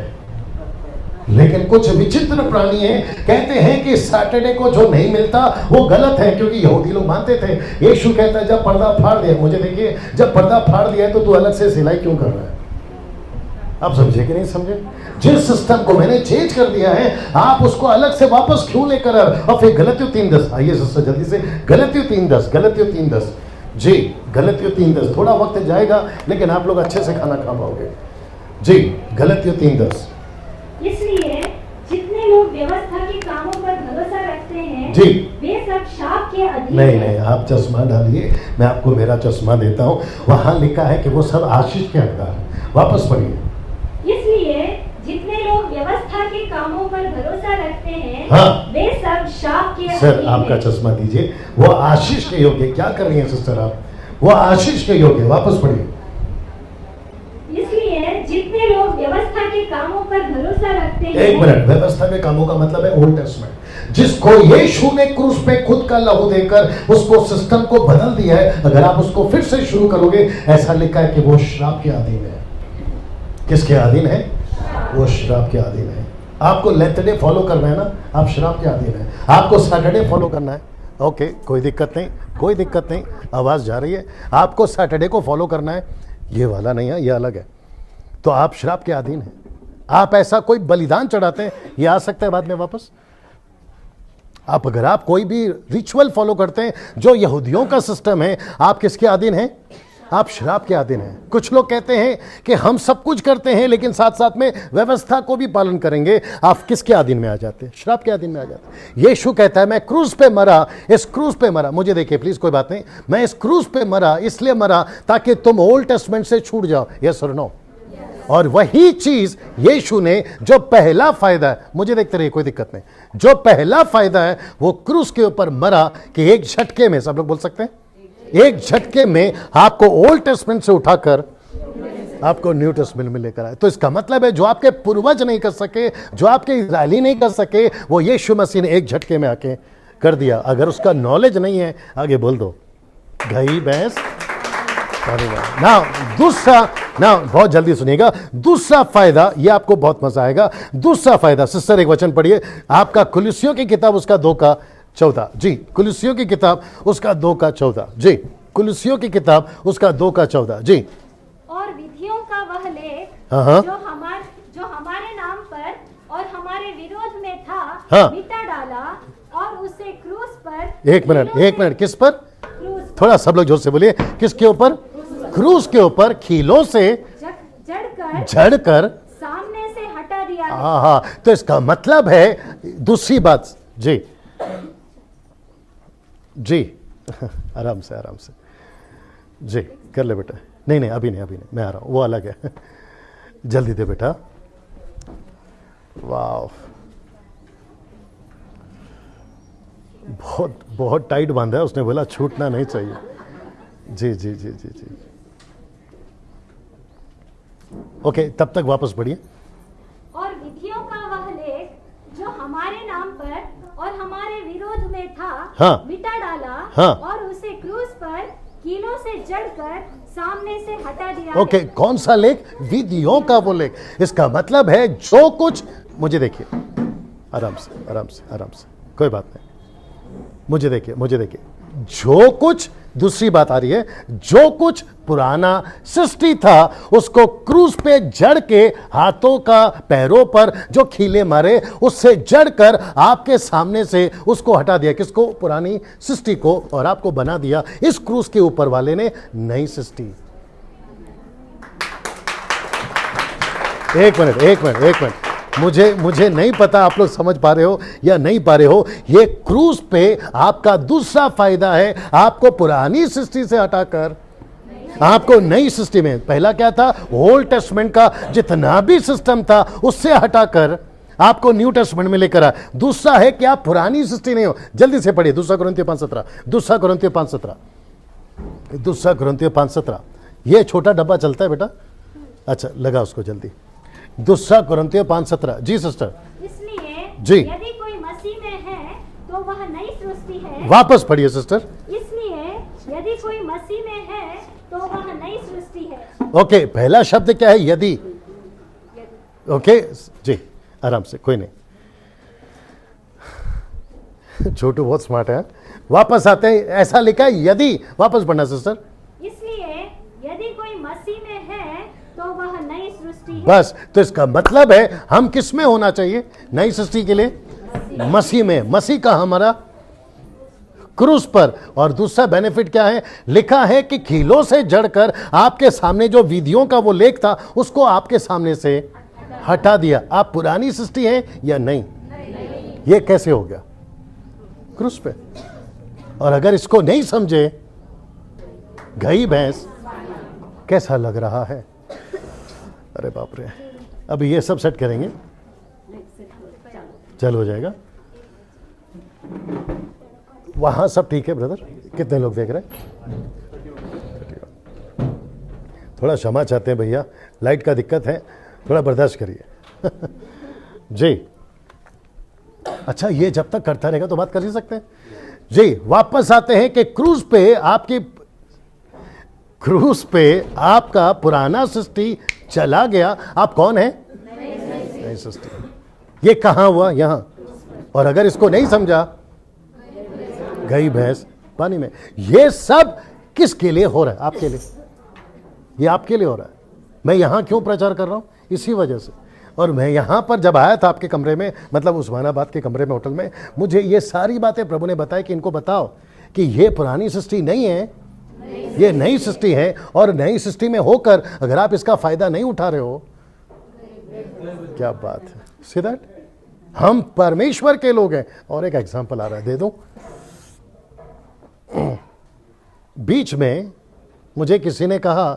लेकिन कुछ विचित्र प्राणी हैं, कहते हैं कि सैटरडे को जो नहीं मिलता वो गलत है, क्योंकि यहूदी लोग मानते थे। यीशु कहता है जब पर्दा फाड़ दिया, मुझे देखिए, जब पर्दा फाड़ दिया तो तू अलग से सिलाई क्यों कर रहा है? आप समझे कि नहीं समझे? जिस सिस्टम को मैंने चेंज कर दिया है, आप उसको अलग से वापस क्यों लेकर? और फिर गलतियों 3:10, आइए सिस्टर जल्दी से, गलतियों 3:10 जी, गलतियों 3:10, थोड़ा वक्त जाएगा लेकिन आप लोग अच्छे से खाना खा पाओगे जी। गलतियों 3:10, इसलिए जितने लोग व्यवस्था के कामों पर भरोसा रखते हैं जी, वे सब शाप के अधीन नहीं हैं। आप चश्मा डालिए, मैं आपको मेरा चश्मा देता हूँ। वहां लिखा है कि वो सब आशीष के हकदार। वापस पढ़िए। इसलिए जितने लोग व्यवस्था के कामों पर भरोसा रखते हैं हाँ। वे सब शाप के सर अधीन आपका हैं। चश्मा दीजिए। वो आशीष के योग्य, क्या कर रही हैं सिस्टर आप? वो आशीष के योग्य, वापस पढ़िए। इसलिए जितने लोग व्यवस्था के कामों पर भरोसा रखते हैं। एक मिनट, व्यवस्था के कामों का मतलब है ओल्ड टेस्टमेंट, जिसको यीशु ने क्रूस पे खुद का लहू देकर उसको सिस्टम को बदल दिया है। अगर आप उसको फिर से शुरू करोगे, ऐसा लिखा है कि वो श्राप के अधीन है। किसके अधीन है? वो श्राप के अधीन है। आपको लेथडे फॉलो करना है ना, आप श्राप के अधीन है। आपको सैटरडे फॉलो करना है, ओके, कोई दिक्कत नहीं, कोई दिक्कत नहीं, आवाज जा रही है। आपको सैटरडे को फॉलो करना है, ये वाला नहीं है, ये अलग है, तो आप श्राप के अधीन हैं। आप ऐसा कोई बलिदान चढ़ाते हैं, ये आ सकता है बाद में वापस। आप अगर आप कोई भी रिचुअल फॉलो करते हैं जो यहूदियों का सिस्टम है, आप किसके अधीन हैं? आप श्राप के अधीन हैं। कुछ लोग कहते हैं कि हम सब कुछ करते हैं लेकिन साथ साथ में व्यवस्था को भी पालन करेंगे। आप किसके अधीन में आ जाते हैं? श्राप के अधीन में आ जाते हैं। यीशु कहता है मैं क्रूस पे मरा, इस क्रूस पे मरा, मुझे देखिए प्लीज, कोई बात नहीं, मैं इस क्रूस पे मरा इसलिए मरा ताकि तुम ओल्ड टेस्टमेंट से छूट जाओ। यस और नो? और वही चीज यीशु ने, जो पहला फायदा है, मुझे देखते रहिए, कोई दिक्कत नहीं, जो पहला फायदा है वो क्रूस के ऊपर मरा कि एक झटके में, सब लोग बोल सकते हैं, एक झटके में आपको ओल्ड टेस्टमेंट से उठाकर आपको न्यू टेस्टमेंट में लेकर आए। तो इसका मतलब है जो आपके पूर्वज नहीं कर सके, जो आपके इजरायली नहीं कर सके, वो यीशु मसीह ने एक झटके में आके कर दिया। अगर उसका नॉलेज नहीं है, आगे बोल दो, गई भैंस। ना दूसरा, ना बहुत जल्दी सुनिएगा, दूसरा फायदा, ये आपको बहुत मजा आएगा। दूसरा फायदा, सिस्टर एक वचन पढ़िए, आपका कुलुस्सियों की किताब उसका 2:14 जी, कुलुस्सियों की किताब उसका 2:14 जी, कुलुस्सियों की किताब उसका 2:14 जी। और विधियों का वह लेख हाँ। जो हमारे नाम पर और हमारे विरोध में था, हाँ। मिटा डाला और उसे क्रूस पर। एक मिनट, किस पर? क्रूस थोड़ा सब लोग जोर से बोलिए, किसके ऊपर? क्रूस के ऊपर खीलों से जड़कर सामने से हटा दिया। हाँ, तो इसका मतलब है, दूसरी बात जी जी आराम से जी, कर ले बेटा। नहीं अभी नहीं, मैं आ रहा हूँ, वो अलग है, जल्दी दे बेटा। वाह, बहुत टाइट बांधा है, उसने बोला छूटना नहीं चाहिए। जी। ओके, तब तक वापस पढ़िए। और विधियों का वह लेख जो हमारे नाम पर और हमारे विरोध में था, हाँ। मिटा डाला। हाँ। और उसे क्रूस पर कीलों से जड़कर सामने से हटा दिया ओके, है। कौन सा लेख? विधियों का वो लेख। इसका मतलब है जो कुछ, मुझे देखिए, आराम से आराम से आराम से, कोई बात नहीं, मुझे देखिए, जो कुछ, दूसरी बात आ रही है, जो कुछ पुराना सृष्टि था उसको क्रूस पे जड़ के हाथों का पैरों पर जो खीले मारे उससे जड़कर आपके सामने से उसको हटा दिया। किसको? पुरानी सृष्टि को, और आपको बना दिया इस क्रूस के ऊपर वाले ने नई सृष्टि। एक मिनट, मुझे नहीं पता आप लोग समझ पा रहे हो या नहीं पा रहे हो। ये क्रूस पे आपका दूसरा फायदा है, आपको पुरानी सृष्टि से हटाकर आपको नई सृष्टि में, पहला क्या था? ओल्ड टेस्टमेंट का जितना भी सिस्टम था उससे हटाकर आपको न्यू टेस्टमेंट में लेकर आ। दूसरा है कि आप पुरानी सृष्टि नहीं हो। जल्दी से पढ़िए, दूसरा कोरिन्थियों 5:17। ये छोटा डब्बा चलता है बेटा, अच्छा लगा उसको जल्दी। दूसरा कोरिन्थियों 5:17। जी सिस्टर। इसलिए जी। यदि कोई मसीह में है तो वह नई सृष्टि है। वापस पढ़िए सिस्टर। इसलिए यदि कोई मसीह में है तो वह नई सृष्टि है। ओके, पहला शब्द क्या है? यदि। ओके जी, आराम से, कोई नहीं। छोटू बहुत स्मार्ट है। वापस आते हैं, ऐसा लिखा है यदि, वापस पढ़ना सिस्टर। इसलिए यदि कोई मसीह में है तो वह नई सृष्टि है। बस, तो इसका मतलब है हम किस में होना चाहिए नई सृष्टि के लिए? मसीह में। मसीह का हमारा क्रूस पर। और दूसरा बेनिफिट क्या है? लिखा है कि कीलों से जड़कर आपके सामने जो विधियों का वो लेख था उसको आपके सामने से हटा दिया। आप पुरानी सृष्टि हैं या नहीं? ये कैसे हो गया? क्रूस पे। और अगर इसको नहीं समझे, गई भैंस, कैसा लग रहा है? अरे बाप रे, अभी ये सब सेट करेंगे, चल हो जाएगा। वहां सब ठीक है ब्रदर? कितने लोग देख रहे हैं? थोड़ा क्षमा चाहते हैं भैया, लाइट का दिक्कत है, थोड़ा बर्दाश्त करिए। जी, अच्छा, ये जब तक करता रहेगा तो बात कर ही सकते हैं। जी, वापस आते हैं कि क्रूस पे आपका पुराना सृष्टि चला गया। आप कौन है? नई सृष्टि। ये कहां हुआ? यहां। और अगर इसको नहीं समझा, गई भैंस पानी में। ये सब किसके लिए हो रहा है? आपके लिए। ये आपके लिए हो रहा है। मैं यहां क्यों प्रचार कर रहा हूं? इसी वजह से। और मैं यहां पर जब आया था आपके कमरे में, मतलब उस्मानाबाद के कमरे में, होटल में, मुझे ये सारी बातें प्रभु ने बताई कि इनको बताओ कि ये पुरानी सृष्टि नहीं है, ये नई सृष्टि है। और नई सृष्टि में होकर अगर आप इसका फायदा नहीं उठा रहे हो, क्या बात है। सी दैट हम परमेश्वर के लोग हैं। और एक एग्जांपल आ रहा है, दे दो। बीच में मुझे किसी ने कहा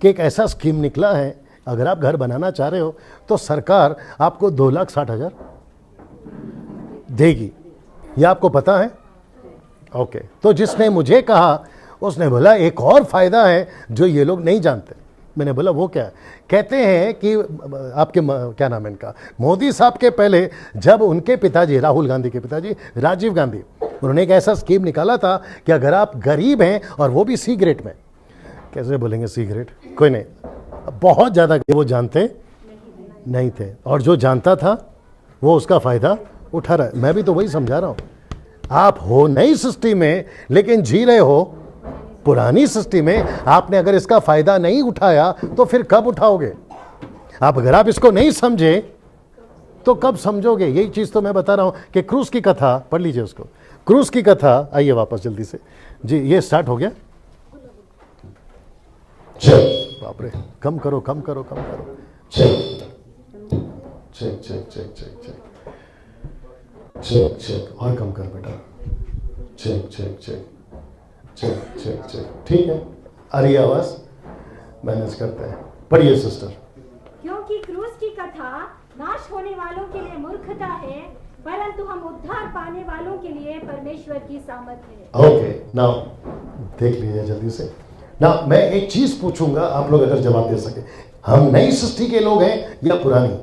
कि एक ऐसा स्कीम निकला है, अगर आप घर बनाना चाह रहे हो तो सरकार आपको 2,60,000 देगी। यह आपको पता है? ओके, तो जिसने मुझे कहा उसने बोला एक और फायदा है जो ये लोग नहीं जानते। मैंने बोला वो क्या है? कहते हैं कि आपके क्या नाम है इनका, मोदी साहब के पहले जब उनके पिताजी, राहुल गांधी के पिताजी राजीव गांधी, उन्होंने एक ऐसा स्कीम निकाला था कि अगर आप गरीब हैं, और वो भी सी ग्रेड में, कैसे बोलेंगे सी ग्रेड, कोई नहीं, बहुत ज़्यादा वो जानते नहीं थे, और जो जानता था वो उसका फ़ायदा उठा रहा है। मैं भी तो वही समझा रहा हूँ। आप हो नई सृष्टि में लेकिन जी रहे हो पुरानी सृष्टि में। आपने अगर इसका फायदा नहीं उठाया तो फिर कब उठाओगे? अगर आप इसको नहीं समझे तो कब समझोगे? यही चीज तो मैं बता रहा हूं कि क्रूस की कथा पढ़ लीजिए उसको। क्रूस की कथा, आइए वापस जल्दी से। जी, ये स्टार्ट हो गया। बाप रे, कम करो कम करो कम करो। Check check check check check check check check, और कम कर बेटा। Check check check check check check, ठीक है, आ रही है आवाज, मैनेज करते हैं। पढ़िए सिस्टर। क्योंकि क्रूस की कथा नाश होने वालों के लिए मूर्खता है, परंतु हम उद्धार पाने वालों के लिए परमेश्वर की सामर्थ्य है। ओके, नाउ देख लीजिए जल्दी से। ना मैं एक चीज पूछूंगा, आप लोग अगर जवाब दे सके, हम नई सृष्टि के लोग हैं या पुरानी?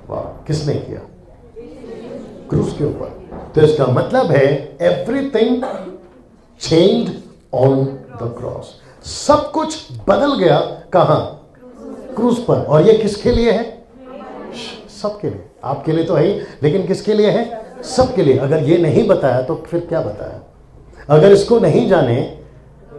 वाह, किसने किया? क्रूस के ऊपर। तो इसका मतलब है everything changed on the cross. सब कुछ बदल गया कहां? क्रूस पर। और ये किसके लिए है? सबके लिए। आपके लिए तो है ही, लेकिन किसके लिए है? सबके लिए। अगर ये नहीं बताया तो फिर क्या बताया? अगर इसको नहीं जाने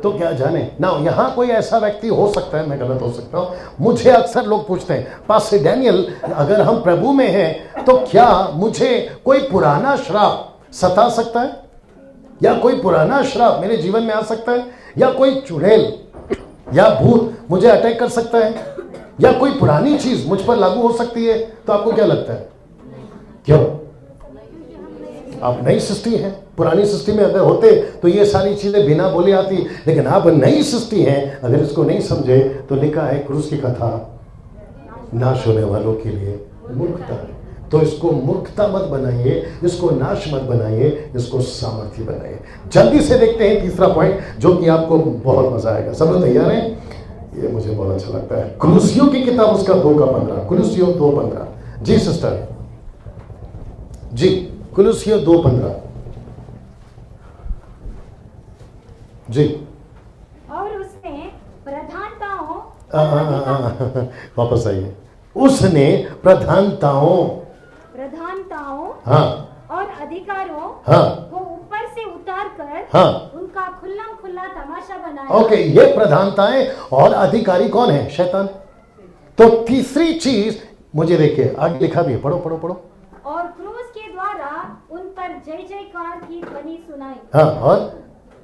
तो क्या जाने ना। यहां कोई ऐसा व्यक्ति हो सकता है, मैं गलत हो सकता हूं, मुझे अक्सर लोग पूछते हैं, पास्टर डैनियल अगर हम प्रभु में हैं तो क्या मुझे कोई पुराना श्राप सता सकता है, या कोई पुराना श्राप मेरे जीवन में आ सकता है, या कोई चुड़ैल या भूत मुझे अटैक कर सकता है, या कोई पुरानी चीज मुझ पर लागू हो सकती है? तो आपको क्या लगता है? क्यों? आप नई सृष्टि हैं। पुरानी सृष्टि में अगर होते तो ये सारी चीजें बिना बोले आती, लेकिन आप नई सृष्टि हैं। अगर इसको नहीं समझे तो लिखा है क्रूस की कथा नाश होने वालों के लिए मूर्खता है। तो इसको मूर्खता मत बनाइए, इसको नाश मत बनाइए, इसको सामर्थ्य बनाइए। जल्दी से देखते हैं तीसरा पॉइंट, जो कि आपको बहुत मजा आएगा। सब लोग तैयार हैं? ये मुझे बहुत अच्छा लगता है। कुलुसियों की किताब उसका 2:15, कुलुसियों 2:15। जी सिस्टर जी, कुलुसियों 2:15 जी। और उसने प्रधानताओं वापस आइए। उसने प्रधानताओं हाँ और अधिकारों हाँ को ऊपर से उतार कर हाँ उनका खुल्लम खुल्ला तमाशा बनाया। ओके, ये प्रधानताएं और अधिकारी कौन है? शैतान। तो तीसरी चीज मुझे देखिए, आगे लिखा भी है, पढ़ो पढ़ो पढ़ो। और क्रूस के द्वारा उन पर जय जयकार की ध्वनि सुनाई। हाँ, और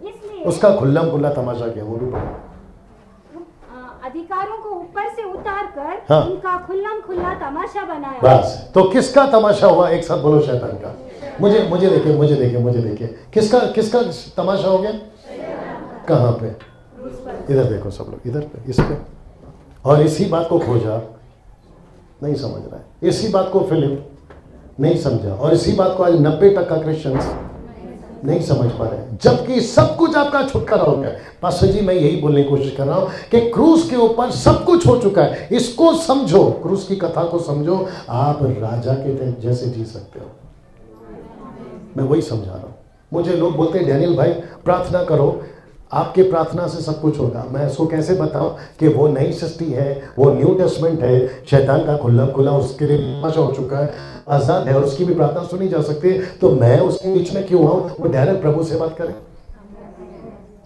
इसलिए उसका खुल्लम खुल्ला तमाशा किया, वो भी पढ़ो। अधिकारों को ऊपर से उतार कर हाँ। उनका खुल्लम खुल्ला तमाशा बनाया। बस, तो किसका तमाशा हुआ? एक साथ बोलो, शैतान का। मुझे देखिए किसका किसका तमाशा हो गया? कहां पे? इधर देखो सब लोग, इधर पे, इस पे। और इसी बात को खोजा, नहीं समझ रहा है। इसी बात को फिलिप नहीं समझा, और इसी बात को आज 90% क्रिश्चियंस नहीं समझ पा रहे, जबकि सब कुछ आपका छुटकारा हो गया। पास्टर जी, मैं यही बोलने की कोशिश कर रहा हूं कि क्रूस के ऊपर सब कुछ हो चुका है। इसको समझो, क्रूस की कथा को समझो, आप राजा के जैसे जी सकते हो। मैं वही समझा रहा हूं। मुझे लोग बोलते हैं, डैनियल भाई प्रार्थना करो, आपके प्रार्थना से सब कुछ होगा। मैं इसको कैसे बताऊं कि वो नई सृष्टि है, वो न्यू टेस्टमेंट है, शैतान का खुल्ला खुला उसके लिए तमाशा हो चुका है, आजाद है, और उसकी भी प्रार्थना सुनी जा सकती है। तो मैं उसके बीच में क्यों आऊं? वो डायरेक्ट प्रभु से बात करें।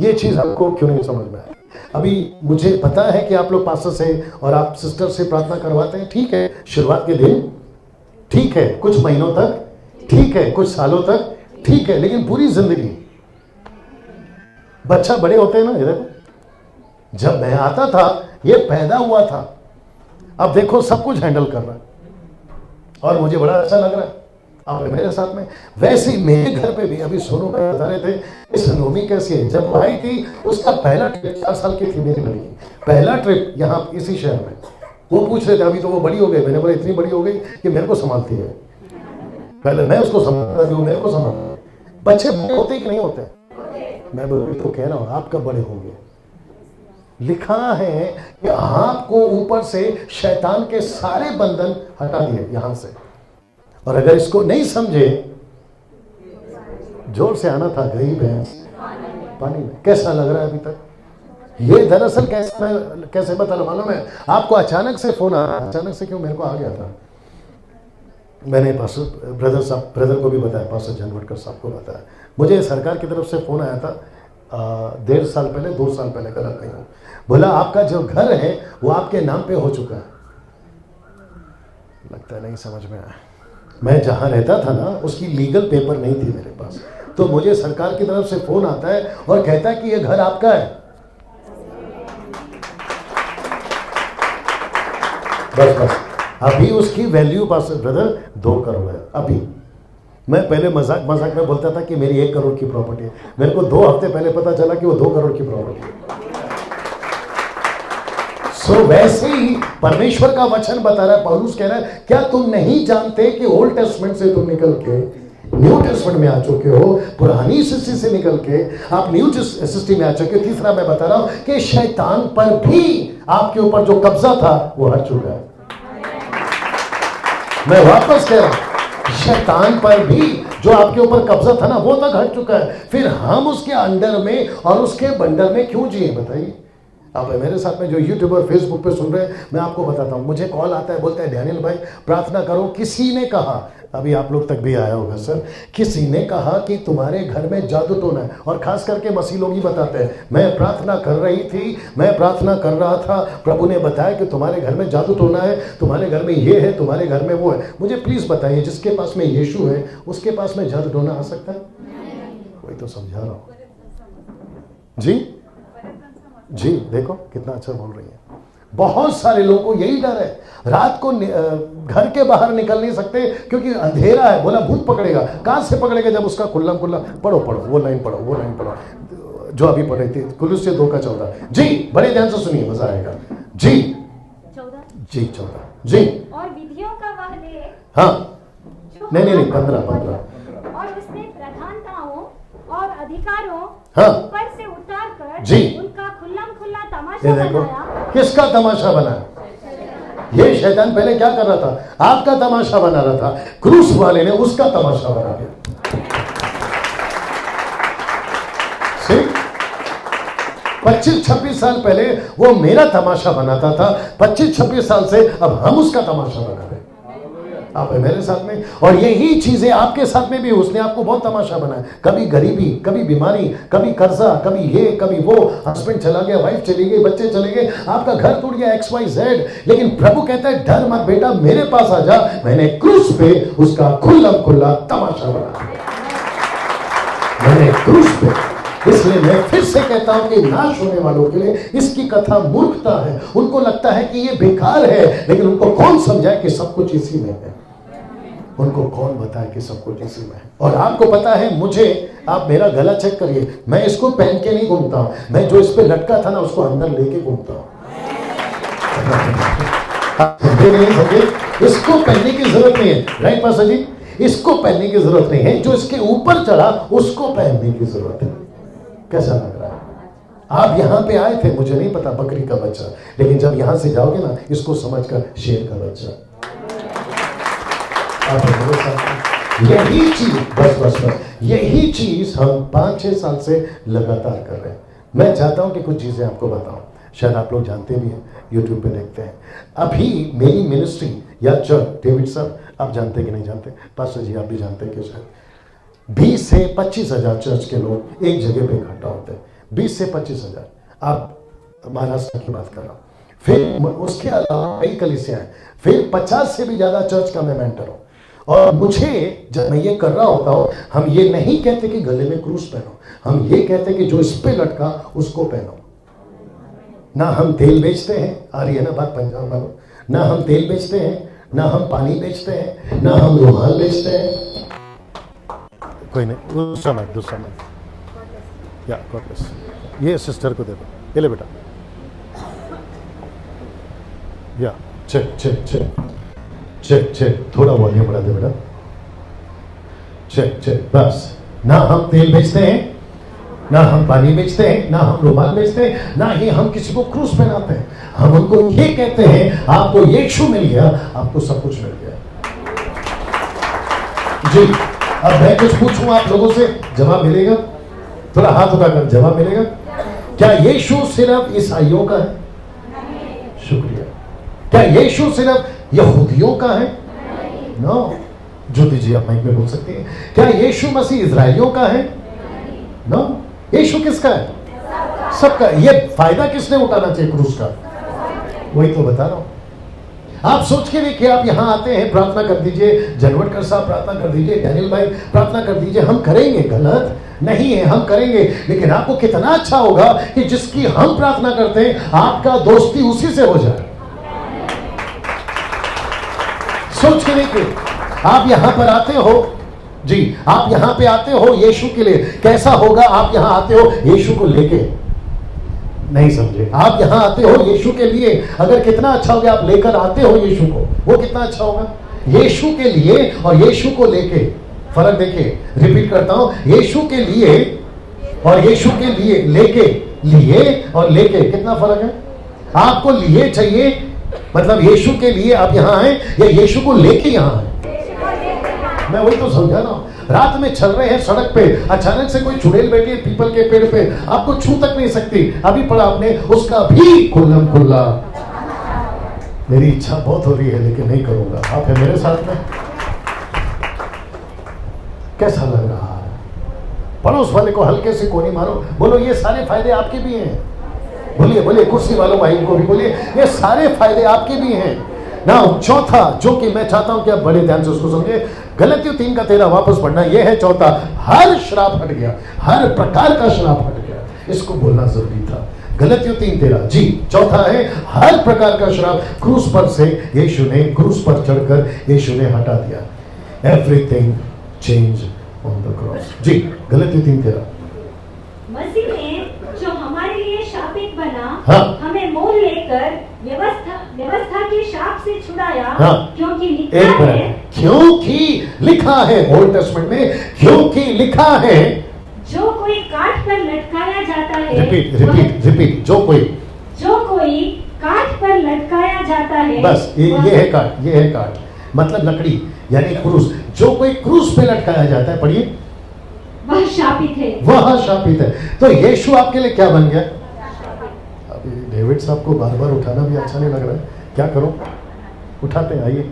ये चीज आपको क्यों नहीं समझ में आया? अभी मुझे पता है कि आप लोग पास्टर से और आप सिस्टर से प्रार्थना करवाते हैं, ठीक है, शुरुआत के दिन ठीक है, कुछ महीनों तक ठीक है, कुछ सालों तक ठीक है, लेकिन पूरी जिंदगी। बच्चा बड़े होते हैं ना, इधर जब मैं आता था, ये पैदा हुआ था, अब देखो सब कुछ हैंडल कर रहा है, और मुझे बड़ा अच्छा लग रहा है आप मेरे साथ में। वैसे ही मेरे घर पे भी, अभी सोनू भाई बता रहे थे, इस नोमी कैसी है। जब आई थी, उसका पहला ट्रिप, 4 साल की थी मेरी लड़की, पहला ट्रिप यहाँ इसी शहर में। वो पूछ रहे थे, अभी तो वो बड़ी हो गई। मैंने बोला इतनी बड़ी हो गई कि मेरे को संभालती है, पहले मैं उसको संभालता थी, वो मेरे को संभालता। बच्चे होते कि नहीं होते? मैं तो कह रहा हूं, आप कब बड़े होंगे? लिखा है कि आपको ऊपर से शैतान के सारे बंधन हटा दिए यहां से। और अगर इसको नहीं समझे, जोर से आना था, गई भैंस पानी में। कैसा लग रहा है अभी तक? ये दरअसल कैसे बता लो, मालूम है आपको? अचानक से फोन आया। अचानक से क्यों? मेरे को आ गया था। मैंने पास्टर ब्रदर को भी बताया, पास्टर जनवटकर साहब को बताया। मुझे सरकार की तरफ से फोन आया था 1.5 साल पहले, 2 साल पहले, गलत नहीं हूँ। बोला आपका जो घर है वो आपके नाम पे हो चुका है। लगता है नहीं समझ में आया। मैं जहाँ रहता था ना, उसकी लीगल पेपर नहीं थी मेरे पास, तो मुझे सरकार की तरफ से फोन आता है और कहता है कि ये घर आपका है। बस अभी उसकी वैल्यू पास ब्रदर 2 करोड़ है। अभी मैं पहले मजाक में बोलता था कि मेरी 1 करोड़ की प्रॉपर्टी है। मेरे को 2 हफ्ते पहले पता चला कि वो 2 करोड़ की प्रॉपर्टी है। वैसे ही परमेश्वर का वचन बता रहा है, पौलुस कह रहा है, क्या तुम नहीं जानते कि ओल्ड टेस्टमेंट से तुम निकल के न्यू टेस्टमेंट में आ चुके हो? पुरानी सृष्टि से निकल के आप न्यू सृष्टि में आ चुके हो। तीसरा मैं बता रहा हूं कि शैतान पर भी आपके ऊपर जो कब्जा था वो हट चुका है। मैं वापस कह रहा हूं, शैतान पर भी जो आपके ऊपर कब्जा था ना वो तक हट चुका है, फिर हम उसके अंडर में और उसके बंडल में क्यों जिए? बताइए। आप मेरे साथ में जो यूट्यूब और फेसबुक पे सुन रहे हैं, मैं आपको बताता हूँ, मुझे कॉल आता है, बोलता है डैनियल भाई प्रार्थना करो। किसी ने कहा, अभी आप लोग तक भी आया होगा सर, किसी ने कहा कि तुम्हारे घर में जादू टोना है, और खास करके मसीह लोग ही बताते हैं, मैं प्रार्थना कर रही थी, मैं प्रार्थना कर रहा था, प्रभु ने बताया कि तुम्हारे घर में जादू टोना है, तुम्हारे घर में ये है, तुम्हारे घर में वो है। मुझे प्लीज बताइए, जिसके पास में यीशु है उसके पास में जादू टोना आ सकता है? वही तो समझा रहा हूं जी। जी देखो कितना अच्छा बोल रही है। बहुत सारे लोगों को यही डर है, रात को घर के बाहर निकल नहीं सकते क्योंकि अंधेरा है। बोला भूत पकड़ेगा, कहां से पकड़ेगा जब उसका खुल्ला पढ़ो वो लाइन पढ़ो जो अभी पढ़ी थी, कुलुस्सी 2:14। जी बड़े ध्यान से सुनिए, मजा आएगा। जी 14 जी। और विधियों का वह लेख, हाँ नहीं 15। और उसने प्रधानताओं और अधिकारों हाँ ऊपर से उतार कर जी उनका खुल्ला तमाशा ये देखो बनाया। किसका तमाशा बना? ये शैतान पहले क्या कर रहा था? आपका तमाशा बना रहा था। क्रूस वाले ने उसका तमाशा बना दिया। 25-26 साल पहले वो मेरा तमाशा बनाता था, 25-26 साल से अब हम उसका तमाशा बना रहे। आप है मेरे साथ में, और यही चीजें आपके साथ में भी उसने आपको बहुत तमाशा बनाया। कभी गरीबी, कभी बीमारी, कभी कर्जा, कभी ये कभी वो, हस्बैंड चला गया, वाइफ चली गई, बच्चे चले गए, आपका घर टूट गया, XYZ। लेकिन प्रभु कहता है डर मत बेटा, मेरे पास आ जा, मैंने क्रूस पे उसका खुला तमाशा बना दिया, मैंने क्रूस पे। इसलिए मैं फिर से कहता हूं कि नाश होने वालों के लिए इसकी कथा मूर्खता है। उनको लगता है कि ये बेकार है, लेकिन उनको कौन समझाए कि सब कुछ इसी में है? उनको कौन बताए कि सब कुछ इसी में है? और आपको पता है, मुझे, आप मेरा गला चेक करिए, मैं इसको पहन के नहीं घूमता हूं, मैं जो इस पे लटका था ना उसको अंदर लेके घूमता हूं। इसको पहनने की जरूरत नहीं है, राइट पास्टर जी? इसको पहनने की जरूरत नहीं है, जो इसके ऊपर चढ़ा उसको पहनने की जरूरत है। कैसा लग रहा है? आप यहां पे आए थे, मुझे नहीं पता, बकरी का बच्चा, लेकिन जब यहां से जाओगे ना, इसको समझकर शेर का बच्चा। आप मेरे साथ यही चीज, बस यही चीज हम 5-6 साल से लगातार कर रहे हैं। मैं चाहता हूं कि कुछ चीजें आपको बताऊं, शायद आप लोग जानते भी हैं, यूट्यूब पे देखते हैं। अभी मेरी मिनिस्ट्री या चर्च, डेविड सर आप जानते कि नहीं जानते, पास्टर जी आप भी जानते हैं कि शायद 20 से 25 हजार चर्च के लोग एक जगह पे इकट्ठा होते हैं। 20 से 25 हजार, आप महाराष्ट्र की बात कर रहा हूँ। फिर उसके अलावा कई कलीसियां हैं, फिर 50 से भी ज्यादा चर्च का मैं मेंटर हूँ। और मुझे, जब मैं ये कर रहा होता हूँ, हम ये नहीं कहते कि गले में क्रूस पहनो, हम ये कहते कि जो इस पे लटका उसको पहनो। ना हम तेल बेचते हैं, आ रही है ना बात पंजाब वालों, ना हम तेल बेचते हैं, ना हम पानी बेचते हैं, ना हम रुमाल बेचते हैं। कोई नहीं, दूसरा माइक या गॉड ब्लेस, ये सिस्टर को दे दो, ये ले बेटा, या चेक, थोड़ा वॉल्यूम बढ़ा दे बेटा, चेक, बस। ना हम तेल बेचते हैं, ना हम पानी बेचते हैं, ना हम रुमाल बेचते हैं, ना ही हम किसी को क्रूस पहनाते हैं। हम उनको ये कहते हैं, आपको यीशु मिल गया, आपको सब कुछ मिल गया। जी, अब मैं कुछ पूछूं आप लोगों से, जवाब मिलेगा? थोड़ा हाथ उठाकर जवाब मिलेगा? क्या यीशु सिर्फ ईसाइयों का है? शुक्रिया। क्या यीशु सिर्फ यहूदियों का है? नो। ज्योति जी आप माइक में बोल सकती हैं। क्या यीशु मसीह इजराइलियों का है? नो। यीशु किसका है? सबका। ये फायदा किसने उठाना चाहिए क्रूस का? वही तो बता रहा हूं। आप सोच के देखिए, आप यहां आते हैं, प्रार्थना कर दीजिए, जनवटकर साहब प्रार्थना कर दीजिए, डैनियल भाई प्रार्थना कर दीजिए, हम करेंगे, गलत नहीं है, हम करेंगे। लेकिन आपको कितना अच्छा होगा कि जिसकी हम प्रार्थना करते हैं, आपका दोस्ती उसी से हो जाए। सोच के देखिए, आप यहां पर आते हो जी, आप यहां पे आते हो यीशु के लिए, कैसा होगा? आप यहां आते हो यीशु को लेके, नहीं समझे? आप यहां आते हो यीशु के लिए, अगर कितना अच्छा होगा आप लेकर आते हो यीशु को, वो कितना अच्छा होगा? यीशु के लिए और यीशु को लेके फर्क देखिए, रिपीट करता हूं, यीशु के लिए और यीशु के लिए, लेके, लिए और लेके कितना फर्क है? आपको लिए चाहिए, मतलब यीशु के लिए आप यहां आए, या यीशु को लेके यहां आए? मैं वही तो समझा रहा हूं। रात में चल रहे हैं सड़क पे, अचानक से कोई चुड़ैल बैठी है पीपल के पेड़ पे, आपको छू तक नहीं सकती, अभी पढ़ा आपने उसका भी खुल्लम खुल्ला। मेरी इच्छा बहुत हो रही है लेकिन नहीं करूंगा। आप है मेरे साथ में? कैसा लग रहा है? पड़ोस वाले को हल्के से कोनी मारो, बोलो ये सारे फायदे आपके भी हैं। बोलिए बोलिए, कुर्सी वालों भाई को भी बोलिए, ये सारे फायदे आपके भी हैं ना। चौथा जो कि मैं चाहता हूं कि आप बड़े ध्यान से उसको समझे, गलतियों 3:13 वापस पढ़ना, ये है चौथा, हर श्राप हट गया, हर प्रकार का श्राप हट गया। इसको बोलना जरूरी था। गलतियों 3:13 जी, चौथा है हर प्रकार का श्राप क्रूस पर से यीशु ने, क्रूस पर चढ़कर यीशु ने हटा दिया। Everything change on the cross. जी, गलतियों 3:13। मसीह ने जो हमारे लिए शापित बना, हाँ। हमें मोल लेकर व्यवस्था के शाप से छुड़ाया। हाँ। क्योंकि एक लिखा है, मिनट, क्योंकि लिखा है ओल्ड टेस्टमेंट में, क्योंकि लिखा है, जो कोई काठ पर लटकाया जाता है, रिपीट रिपीट रिपीट, जो कोई काठ पर लटकाया जाता है, बस ये है काट, ये है काट मतलब लकड़ी यानी क्रूस। जो कोई क्रूस पे लटकाया जाता है, पढ़िए, वह शापित है। वह शापित है। तो यीशु आपके लिए क्या बन गया? अभी डेविड साहब को बार बार उठाना भी अच्छा नहीं लग रहा है, क्या करूं? उठाते हैं, आइए।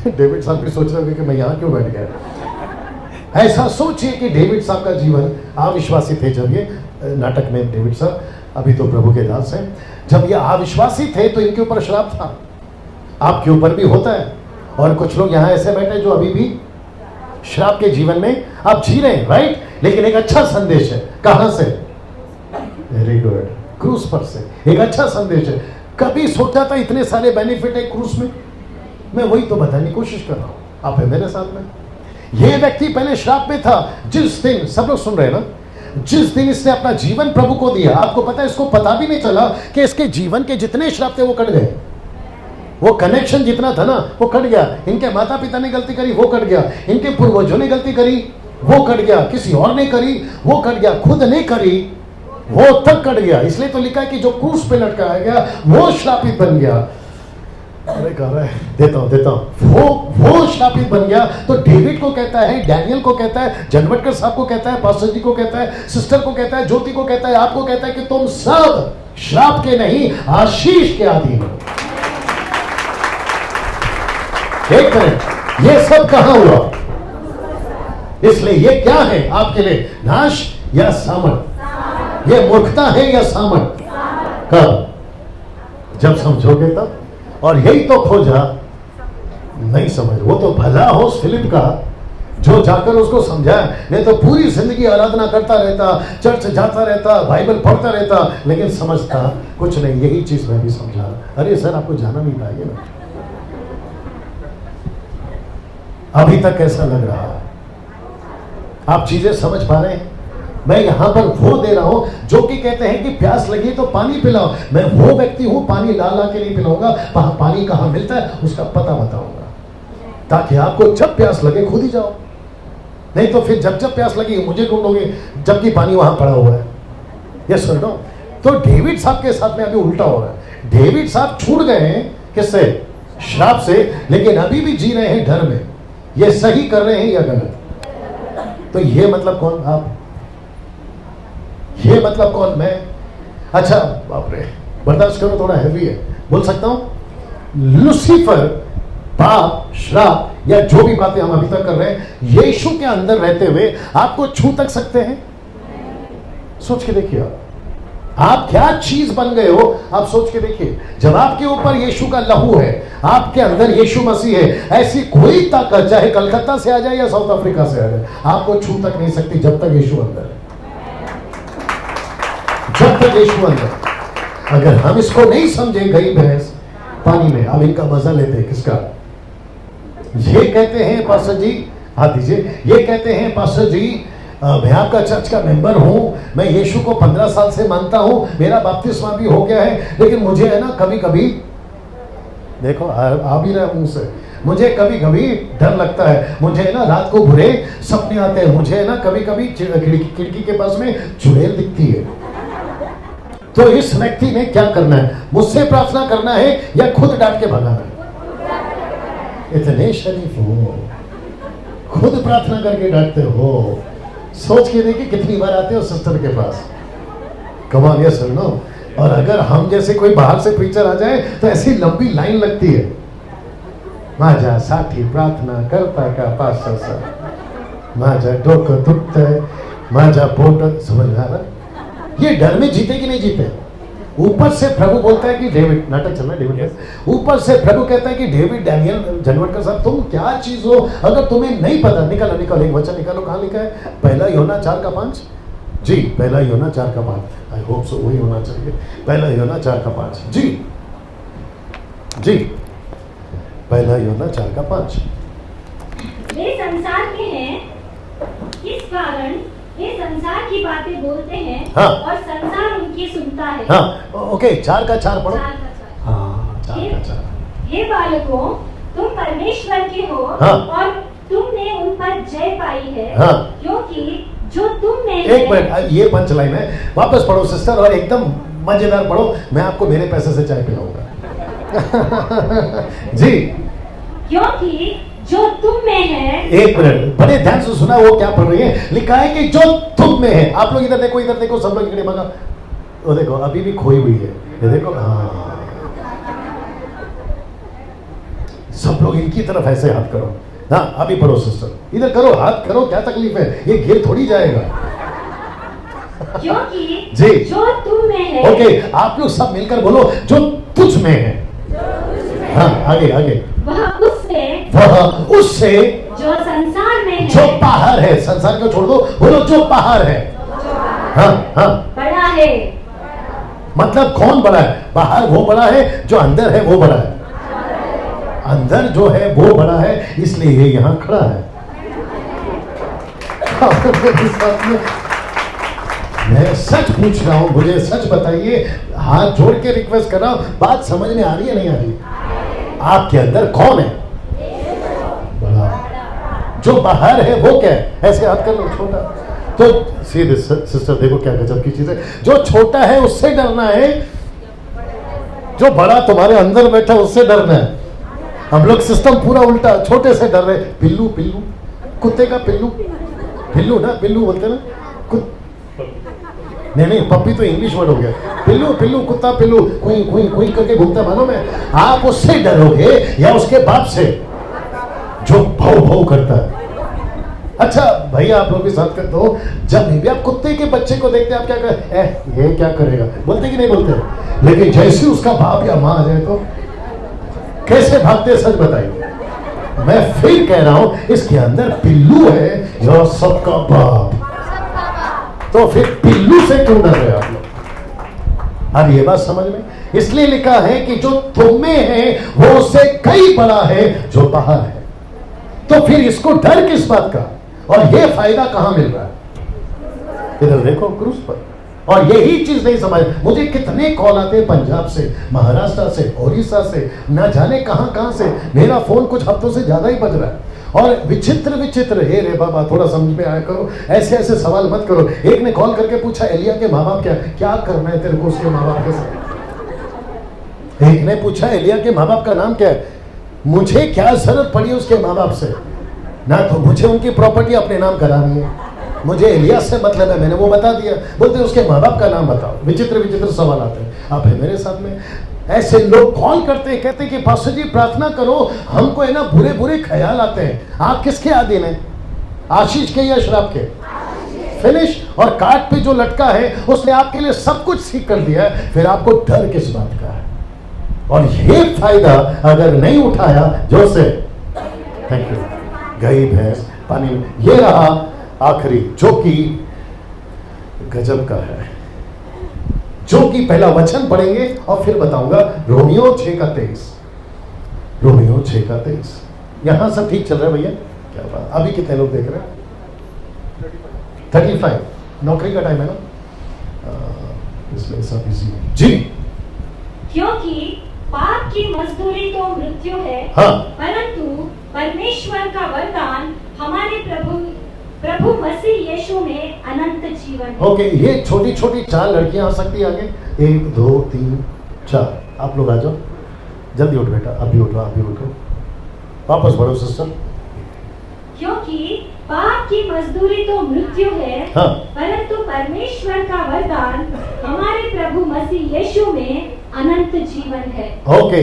डेविड साहब भी सोच रहे होंगे कि मैं यहाँ क्यों बैठ गया। ऐसा सोचिए कि डेविड साहब का जीवन अविश्वासी थे जब ये नाटक में, डेविड साहब अभी तो प्रभु के दास हैं, जब ये अविश्वासी थे तो इनके ऊपर श्राप था, आपके ऊपर भी होता है। और कुछ लोग यहाँ ऐसे बैठे जो अभी भी श्राप के जीवन में आप जी रहे हैं, राइट? लेकिन एक अच्छा संदेश है, कहां से? वेरी गुड, क्रूस पर से एक अच्छा संदेश है। कभी सोचा था इतने सारे बेनिफिट है क्रूस में? मैं वही तो बताने की कोशिश कर रहा हूं। आप है मेरे साथ में? यह व्यक्ति पहले श्राप में था। जिस दिन, सब लोग सुन रहे हैं ना, जिस दिन इसने अपना जीवन प्रभु को दिया, आपको पता है, इसको पता भी नहीं चला कि इसके जीवन के जितने श्राप थे वो कट गए। वो कनेक्शन जितना था ना वो कट गया। इनके माता पिता ने गलती करी, वो कट गया। इनके पूर्वजों ने गलती करी, वो कट गया। किसी और ने करी, वो कट गया। खुद ने करी, वो तक कट गया। इसलिए तो लिखा है कि जो क्रूस पे लटकाया गया वो श्रापित बन गया। अरे कह रहा है, देता हूं, वो श्रापित बन गया। तो डेविड को कहता है, डैनियल को कहता है, जनवटकर साहब को कहता है, पास्टर जी को कहता है, सिस्टर को कहता है, ज्योति को कहता है, आपको कहता है कि तुम सब श्राप के नहीं आशीष के अधीन हो। एक मिनट, ये सब कहां हुआ? इसलिए ये क्या है आपके लिए, नाश या सामर्थ? ये मूर्खता है या सामर्थ? कब? जब समझोगे तब। और यही तो खोजा, नहीं समझ। वो तो भला हो फिलिप का जो जाकर उसको समझाया, नहीं तो पूरी जिंदगी आराधना करता रहता, चर्च जाता रहता, बाइबल पढ़ता रहता, लेकिन समझता कुछ नहीं। यही चीज मैं भी समझा। अरे सर, आपको जाना नहीं पाएगा ना। अभी तक कैसा लग रहा है? आप चीजें समझ पा रहे हैं? मैं यहां पर वो दे रहा हूं जो कि कहते हैं कि प्यास लगी तो पानी पिलाओ। मैं वो व्यक्ति हूं, पानी ला के नहीं पिलाऊंगा, पानी कहां मिलता है उसका पता बताऊंगा, ताकि आपको जब प्यास लगे खुद ही जाओ। नहीं तो फिर जब प्यास लगी मुझे ढूंढोगे, जबकि पानी वहां पड़ा हुआ है। यस और नो? तो डेविड साहब के साथ में अभी उल्टा हो रहा है। डेविड साहब छूट गए हैं किससे? श्राप से, लेकिन अभी भी जी रहे हैं डर में। ये सही कर रहे हैं या गलत? तो ये मतलब कौन? आप? ये मतलब कौन? मैं? अच्छा, बाप रे, बर्दाश्त करो, थोड़ा हैवी है, बोल सकता हूं। लूसीफर, पाप, श्राप या जो भी बातें हम अभी तक कर रहे हैं, यीशु के अंदर रहते हुए आपको छू तक सकते हैं? सोच के देखिए, आप क्या चीज बन गए हो, आप सोच के देखिए। जब आपके ऊपर यीशु का लहू है, आपके अंदर यीशु मसीह है, ऐसी कोई ताकत चाहे कलकत्ता से आ जाए या साउथ अफ्रीका से आ जाए, आपको छू तक नहीं सकती जब तक यीशु अंदर है। जब तक यीशु अंदर। अगर हम इसको नहीं समझे, गई भैंस पानी में। अब इनका मजा लेते हैं किसका? ये कहते हैं पास्टर जी, हाथ दीजिए, ये कहते हैं पास्टर जी मैं आपका चर्च का मेंबर हूं, मैं यीशु को 15 साल से मानता हूं, मेरा बपतिस्मा भी हो गया है, लेकिन मुझे है ना कभी कभी, देखो आ भी रहा मुंह से, मुझे कभी कभी डर लगता है, मुझे है ना रात को बुरे सपने आते हैं, मुझे है ना कभी कभी खिड़की के पास में चुड़ैल दिखती है। तो इस व्यक्ति ने क्या करना है? मुझसे प्रार्थना करना है या खुद डांट के भगाना है? इतने शरीफ हो, खुद प्रार्थना करके डांटते हो। सोच के देखिए कितनी बार आते हो सिस्टर के पास। कमाल ये सुनो। और अगर हम जैसे कोई बाहर से प्रीचर आ जाए तो ऐसी लंबी लाइन लगती है। माझा साठी प्रार्थना करता का पास्टर साहब, माझा डोकं दुखतंय, माझा पोट, समझ में आ रहा? ये डर में जीते कि नहीं जीते? ऊपर से प्रभु बोलता है कि डेविड, नाटक चल रहा है डेविड, ऊपर से प्रभु कहता है कि डेविड डैनियल जनवटकर साहब तुम क्या चीज हो, अगर तुम्हें नहीं पता, निकालो निकालो एक वचन निकालो, कहाँ लिखा है? पहला यूहन्ना 4:5। जी पहला यूहन्ना 4:5। आई होप सो वही होना चाहिए। पहला यूहन्ना 4:5। जी जी पहला यूहन्ना 4:5। वे संसार के हैं, इस कारण वे संसार की बातें बोलते हैं। हाँ। और संसार उनकी सुनता है। हाँ ओके, 4:4 पढ़ो। 4:4। हाँ 4:4। हे बालकों, तुम परमेश्वर के हो। हाँ। और तुमने उन पर जय पाई है। हाँ। क्योंकि जो तुम में एक मिनट, ये पंच लाइन है, वापस पढ़ो सिस्टर, और एकदम मजेदार पढ़ो। मैं आपको मेरे पैसे से चाय पिलाऊंगा। जी। क्योंकि जो तुम में है। एक मिनट, बड़े ध्यान से सुना वो क्या पढ़ रही है। लिखा है कि जो तुम में है। आप लोग इधर देखो, सब लोग इधर मगा, वो देखो अभी भी खोई हुई है, ये देखो। हाँ सब लोग इनकी तरफ ऐसे हाथ करो। हाँ अभी पढ़ो सिस्टर, इधर करो, हाथ करो, क्या तकलीफ है, ये गिर थोड़ी जाएगा। क्योंकि जी। जो तुम में है। ओके, आप लोग सब मिलकर बोलो, जो तुझ में है। हाँ आगे आगे। वह उससे जो संसार में है, जो बाहर है, संसार को छोड़ दो, बोलो जो बाहर है। हाँ हाँ बड़ा है। मतलब कौन बड़ा है? बाहर वो बड़ा है, जो अंदर है वो बड़ा है। अंदर जो है वो बड़ा है, इसलिए ये यहाँ खड़ा है। मैं सच पूछ रहा हूँ, मुझे सच बताइए, हाथ जोड़ के रिक्वेस्ट कर रहा हूँ, बात समझ में आ रही है नहीं आ रही? आपके अंदर कौन है? बड़ा। जो बाहर है वो क्या है? ऐसे हाथ कर लो, छोटा। तो सीधे सिस्टर देखो क्या गजब की चीज है। जो छोटा है उससे डरना है, जो बड़ा तुम्हारे अंदर बैठा उससे डरना है। हम लोग सिस्टम पूरा उल्टा, छोटे से डर रहे। पिल्लू पिल्लू, कुत्ते का पिल्लू, पिल्लू ना, पिल्लू बोलते ना, नहीं पप्पी तो इंग्लिश वर्ड हो गया। पिल्लू पिल्लू, कुत्ता पिल्लू, कुई कुई कुई करके घूमता, मानो मैं। आप उससे डरोगे या उसके बाप से जो भाव भाव करता है? अच्छा भैया आप लोग भी साथ करते हो, जब भी आप कुत्ते के बच्चे को देखते हैं आप क्या कर, ये क्या करेगा बोलते कि नहीं बोलते? लेकिन जैसे उसका बाप या माँ आ जाए तो कैसे भागते, सच बताइए। मैं फिर कह रहा हूं, इसके अंदर पिल्लू है जो सबका बाप, तो फिर पिल्लू से क्यों डर रहे आप लोग? अब ये बात समझ में, इसलिए लिखा है कि जो तुम में है वो उससे कई बड़ा है जो बाहर है। तो फिर इसको डर किस बात का, और ये फायदा कहां मिल रहा है? इधर देखो क्रूस पर। और यही चीज नहीं समझ, मुझे कितने कॉल आते हैं पंजाब से, महाराष्ट्र से, ओडिशा से, ना जाने कहां से। मेरा फोन कुछ हफ्तों से ज्यादा ही बज रहा है, और विचित्र विचित्र, हे रे बाबा थोड़ा समझ में आया करो, ऐसे ऐसे सवाल मत करो। एक ने कॉल करके पूछा, एलिया के माँ बाप क्या करना है तेरे को उसके माँ बाप के साथ? एक ने पूछा, एलिया के माँ बाप का नाम क्या है? मुझे क्या जरूरत पड़ी उसके माँ बाप से? ना तो मुझे उनकी प्रॉपर्टी अपने नाम करानी है, मुझे एलिया से मतलब है, मैंने वो बता दिया। बोलते उसके माँ बाप का नाम बताओ। विचित्र विचित्र सवाल आते हैं। आप है मेरे साथ में, ऐसे लोग कॉल करते हैं, कहते हैं कि पास्टर जी प्रार्थना करो, हमको है ना बुरे बुरे ख्याल आते हैं। आप किसके अधीन हैं? आशीष के या श्राप के? फिनिश। और काट पे जो लटका है उसने आपके लिए सब कुछ सीख कर दिया है, फिर आपको डर किस बात का है? और ये फायदा अगर नहीं उठाया जो से, थैंक यू, गई भैंस पानी में। ये रहा आखिरी, जो कि गजब का है, जो कि पहला वचन पढ़ेंगे और फिर बताऊंगा। Romeo 6:23, Romeo 6:23। यहां सब ठीक चल रहा है भैया? क्या बात। अभी कितने लोग देख रहे हैं? 35। नौकरी का टाइम है ना, इसलिए सब इजी है जी। क्योंकि पाप की मजदूरी तो मृत्यु है। हाँ। परंतु परमेश्वर का वरदान हमारे प्रभु मसीह यीशु में अनंत जीवन है। ओके, ये छोटी छोटी 4 लड़कियां आ सकती है आगे? 1 2 3 4, आप लोग आ जाओ, जल्दी उठ बेटा, अभी उठो, अभी उठो, वापस बढ़ो सिस्टर। क्योंकि क्योंकि पाप की मजदूरी तो मृत्यु है, हाँ। परंतु परमेश्वर का वरदान हमारे प्रभु मसीह यीशु में अनंत जीवन है। ओके,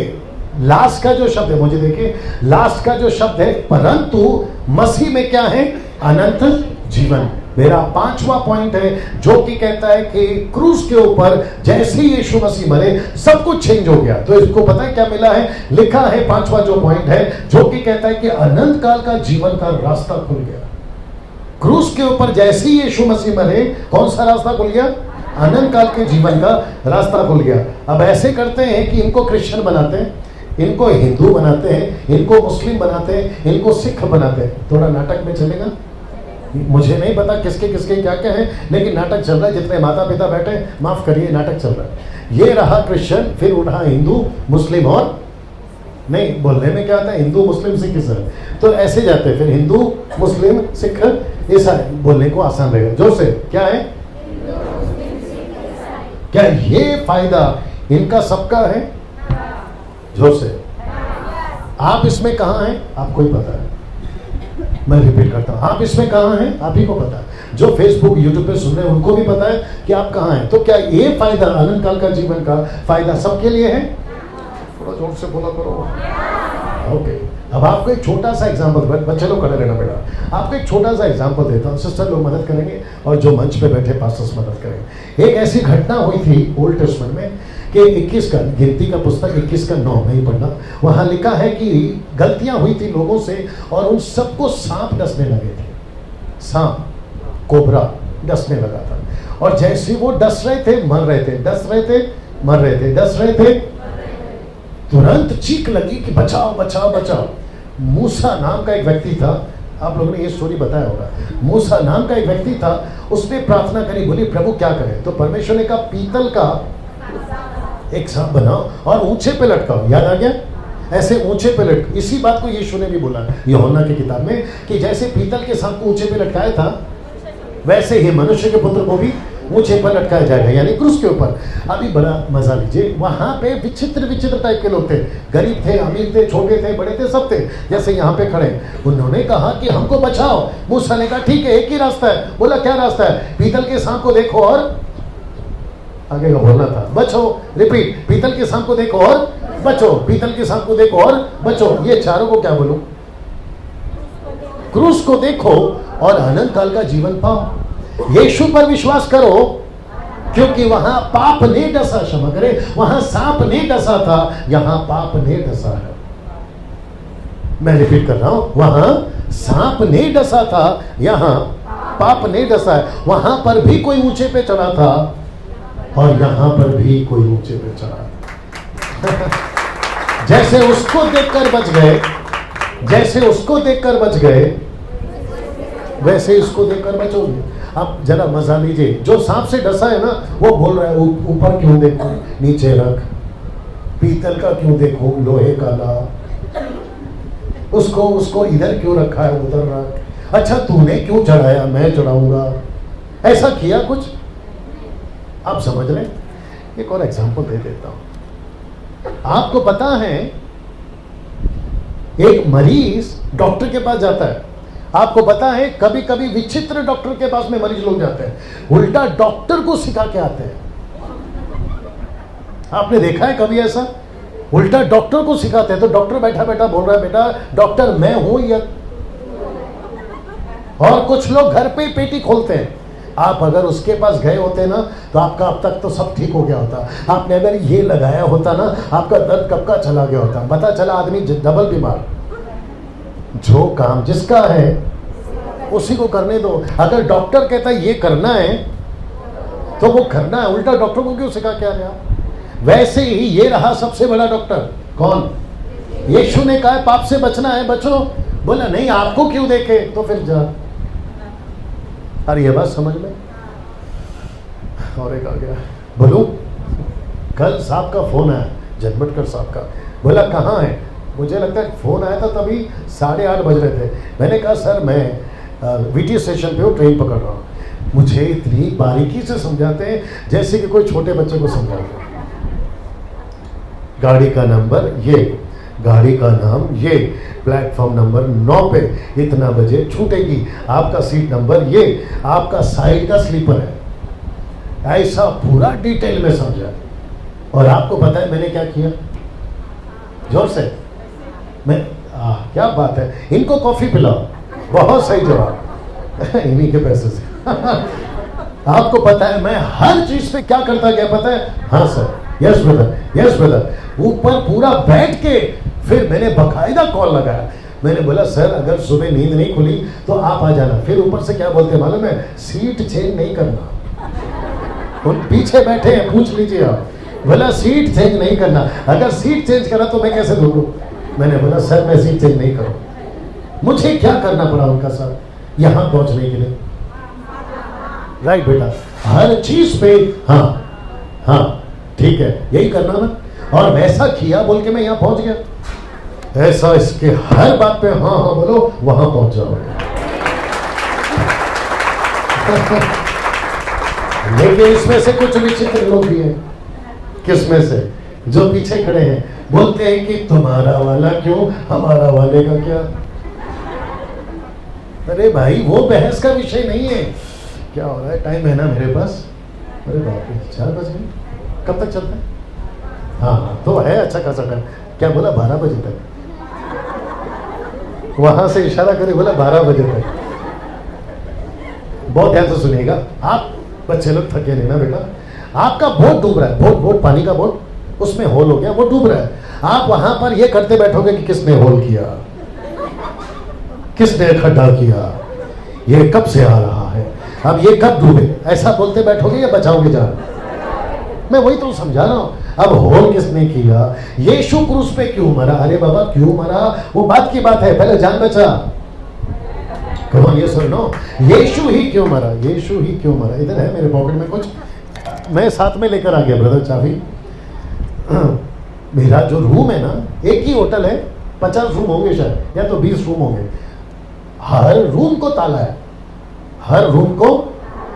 लास्ट का जो शब्द है, मुझे देखिए, लास्ट का जो शब्द है परंतु मसीह में क्या है? अनंत जीवन। मेरा 5वां पॉइंट है जो कि कहता है कि क्रूस के ऊपर जैसे ही यीशु मसीह मरे सब कुछ चेंज हो गया। तो इसको पता है क्या मिला है? लिखा है 5वां जो पॉइंट है जो कि कहता है कि अनंत काल का जीवन का रास्ता खुल गया। क्रूस के ऊपर जैसे ही यीशु मसीह मरे कौन सा रास्ता खुल गया? अनंत काल के जीवन का रास्ता खुल गया। अब ऐसे करते हैं कि इनको क्रिश्चियन बनाते हैं, इनको हिंदू बनाते हैं, इनको मुस्लिम बनाते हैं, इनको सिख बनाते हैं। थोड़ा नाटक में चलेगा, मुझे नहीं पता किसके किसके क्या क्या है, लेकिन नाटक चल रहा है। जितने माता पिता बैठे माफ करिए, नाटक चल रहा है। ये रहा क्रिश्चियन, फिर उठा हिंदू मुस्लिम, और नहीं बोलने में क्या आता है? हिंदू मुस्लिम सिख ईसाई, तो ऐसे जाते हैं। फिर हिंदू मुस्लिम सिख ईसाई, बोलने को आसान रहेगा। जो से क्या है? क्या ये फायदा इनका सबका है? जो से आप इसमें कहां हैं आपको ही पता है। मैं रिपीट करता हूं, आप इसमें कहां हैं आप ही को पता है। जो फेसबुक यूट्यूब पे सुन रहे हैं उनको भी पता है कि आप कहां हैं। तो क्या ये फायदा अनंत काल का जीवन का फायदा सबके लिए है? थोड़ा जोर से बोला करो। ओके, अब आपको एक छोटा सा एग्जांपल, बच्चे लोग खड़े रहना बेटा, आपको एक छोटा सा एग्जांपल देता हूं। सिस्टर लोग मदद करेंगे और जो मंच पे बैठे पास्टर्स मदद करेंगे। एक ऐसी घटना हुई थी ओल्ड टेस्टमेंट में कि 21 का गिनती का पुस्तक 21 का 9 में ही पढ़ना, वहां लिखा है कि गलतियां हुई थी लोगों से और उन सबको सांप डसने लगे थे। सांप, कोबरा डसने लगा था, और जैसे वो डस रहे थे मर रहे थे, डस रहे थे मर रहे थे, डस रहे थे, तुरंत चीख लगी कि बचाओ बचाओ बचाओ। मूसा नाम का एक व्यक्ति था, आप लोगों ने ये स्टोरी बताया होगा। मूसा नाम का एक व्यक्ति था, उसने प्रार्थना करी, बोली प्रभु क्या करें? तो परमेश्वर ने कहा पीतल का एक सांप बनाओ और ऊंचे पे लटकाओ। याद आ गया? ऐसे ऊंचे पे लटक, इसी बात को यीशु ने भी बोला यूहन्ना की किताब में कि जैसे पीतल के सांप को ऊंचे पे लटकाया था वैसे ही मनुष्य के पुत्र को भी ऊंचे पर लटकाया जाएगा, यानी क्रूस के ऊपर। अभी बड़ा मजा लीजिए, वहां पे विचित्र विचित्र टाइप के लोग थे, गरीब थे, अमीर थे, छोटे थे, बड़े थे, सब थे, जैसे यहाँ पे खड़े। उन्होंने कहा कि हमको बचाओ। मूसा ने कहा ठीक है, एक ही रास्ता है। बोला क्या रास्ता है? पीतल के सांप को देखो और आगे का बोलना था बचो। रिपीट, पीतल के सांप को देखो और बचो, पीतल के सांप को देखो और बचो। ये चारों को क्या बोलूं? क्रूस को देखो और अनंत काल का जीवन पाओ। यीशु पर विश्वास करो क्योंकि वहां पाप ने डसा, क्षमा करे, वहां सांप ने डसा था, यहां पाप ने डसा है। मैं रिपीट कर रहा हूं, वहां सांप ने डसा था, यहां पाप ने डसा है। वहां पर भी कोई ऊंचे पे चढ़ा था और यहां पर भी कोई ऊंचे पे चढ़ा। जैसे उसको देखकर बच गए, जैसे उसको देखकर बच गए, वैसे इसको देखकर बचोगे। अब जरा मजा लीजिए, जो सांप से डसा है ना वो बोल रहा है ऊपर क्यों देखो, नीचे रख, पीतल का क्यों देखो, लोहे का ला, उसको इधर क्यों रखा है, उधर रख, अच्छा तूने क्यों चढ़ाया, मैं चढ़ाऊंगा, ऐसा किया कुछ। आप समझ रहे? एक और एग्जांपल दे देता हूं। आपको पता है एक मरीज डॉक्टर के पास जाता है, आपको पता है कभी कभी विचित्र डॉक्टर के पास में मरीज लोग जाते हैं, उल्टा डॉक्टर को सिखा के आते हैं। आपने देखा है कभी ऐसा? उल्टा डॉक्टर को सिखाते हैं। तो डॉक्टर बैठा बैठा बोल रहा है बेटा डॉक्टर मैं हूं या, और कुछ लोग घर पे पेटी खोलते हैं। आप अगर उसके पास गए होते ना तो आपका अब तक तो सब ठीक हो गया होता। आपने अगर ये लगाया होता ना आपका दर्द कब का चला गया होता। पता चला आदमी डबल बीमार। जो काम जिसका है उसी को करने दो। अगर डॉक्टर कहता है ये करना है तो वो करना है, उल्टा डॉक्टर को क्यों सिखा के आ रहे आप? वैसे ही ये रहा सबसे बड़ा डॉक्टर कौन? यीशु ने कहा पाप से बचना है, बचो। बोला नहीं आपको क्यों देखे, तो फिर जा। अरे ये बात समझ में? और एक आ गया, बोलू कल साहब का फोन आया, जनमटकर साहब का। बोला कहाँ है? मुझे लगता है फोन आया था तभी 8:30 बज रहे थे। मैंने कहा सर मैं वीटी स्टेशन पे हूँ, ट्रेन पकड़ रहा हूँ। मुझे इतनी बारीकी से समझाते हैं जैसे कि कोई छोटे बच्चे को समझाते हैं। गाड़ी का नंबर ये, गाड़ी का नाम ये, प्लेटफॉर्म नंबर 9 पे इतना बजे छूटेगी, आपका सीट नंबर ये, आपका साइड का स्लीपर है। ऐसा पूरा डिटेल में समझा। और आपको पता है मैंने क्या किया? जोर से क्या बात है, इनको कॉफी पिलाओ। बहुत सही जवाब इन्हीं के पैसे से आपको पता है मैं हर चीज पे क्या करता गया पता है? हाँ sir, yes brother, yes brother. ऊपर पूरा बैठ के फिर मैंने बकायदा कॉल लगाया। मैंने बोला सर अगर सुबह नींद नहीं खुली तो आप आ जाना। फिर ऊपर से क्या बोलते मालूम है? सीट चेंज नहीं करना। उन पीछे बैठे हैं, पूछ लीजिए आप। बोला सीट चेंज नहीं करना, अगर सीट चेंज करा तो मैं कैसे ढूंढूं? मैंने बोला सर मैं सीट चेंज नहीं करूं। मुझे क्या करना पड़ा उनका साथ यहां पहुंचने के लिए? राइट बेटा, हर चीज पे हाँ हाँ ठीक है यही करना ना, और वैसा किया बोल के मैं यहां पहुंच गया। ऐसा इसके हर बात पे हाँ हाँ बोलो, वहां पहुंच जाओगे। लेकिन इसमें से कुछ विचित्र लोग भी हैं। किसमें से? जो पीछे खड़े हैं, बोलते हैं कि तुम्हारा वाला क्यों, हमारा वाले का क्या। अरे भाई वो बहस का विषय नहीं है। क्या हो रहा है? टाइम है ना मेरे पास? अरे बाप रे 4 बज गए, कब तक चलता है? हाँ तो है अच्छा खासा टाइम। क्या बोला? 12 बजे तक। वहां से इशारा करे, बोला 12 बजे तक। बहुत ध्यान से सुनिएगा आप बच्चे लोग, थके नहीं ना बेटा। आपका बोट डूब रहा है, बोट पानी का बोट, उसमें होल हो गया, वो डूब रहा है। आप वहां पर ये करते बैठोगे कि किसने होल किया, किसने खड्डा किया, ये कब से आ रहा है, अब ये कब डूबे, ऐसा बोलते बैठोगे या बचाओगे जान? मैं वही तो समझा रहा हूं। अब होल किसने किया? यीशु क्रूस पे क्यों मरा? अरे बाबा क्यों मरा वो बात की बात है, पहले जान बचा। कौन ये सुनो, यीशु ही क्यों मरा, यीशु ही क्यों मरा। इधर है मेरे पॉकेट में कुछ, मैं साथ में लेकर आ गया ब्रदर चाबी। मेरा जो रूम है ना, एक ही होटल है, 50 रूम होंगे शायद, या तो 20 रूम होंगे। हर रूम को ताला है, हर रूम को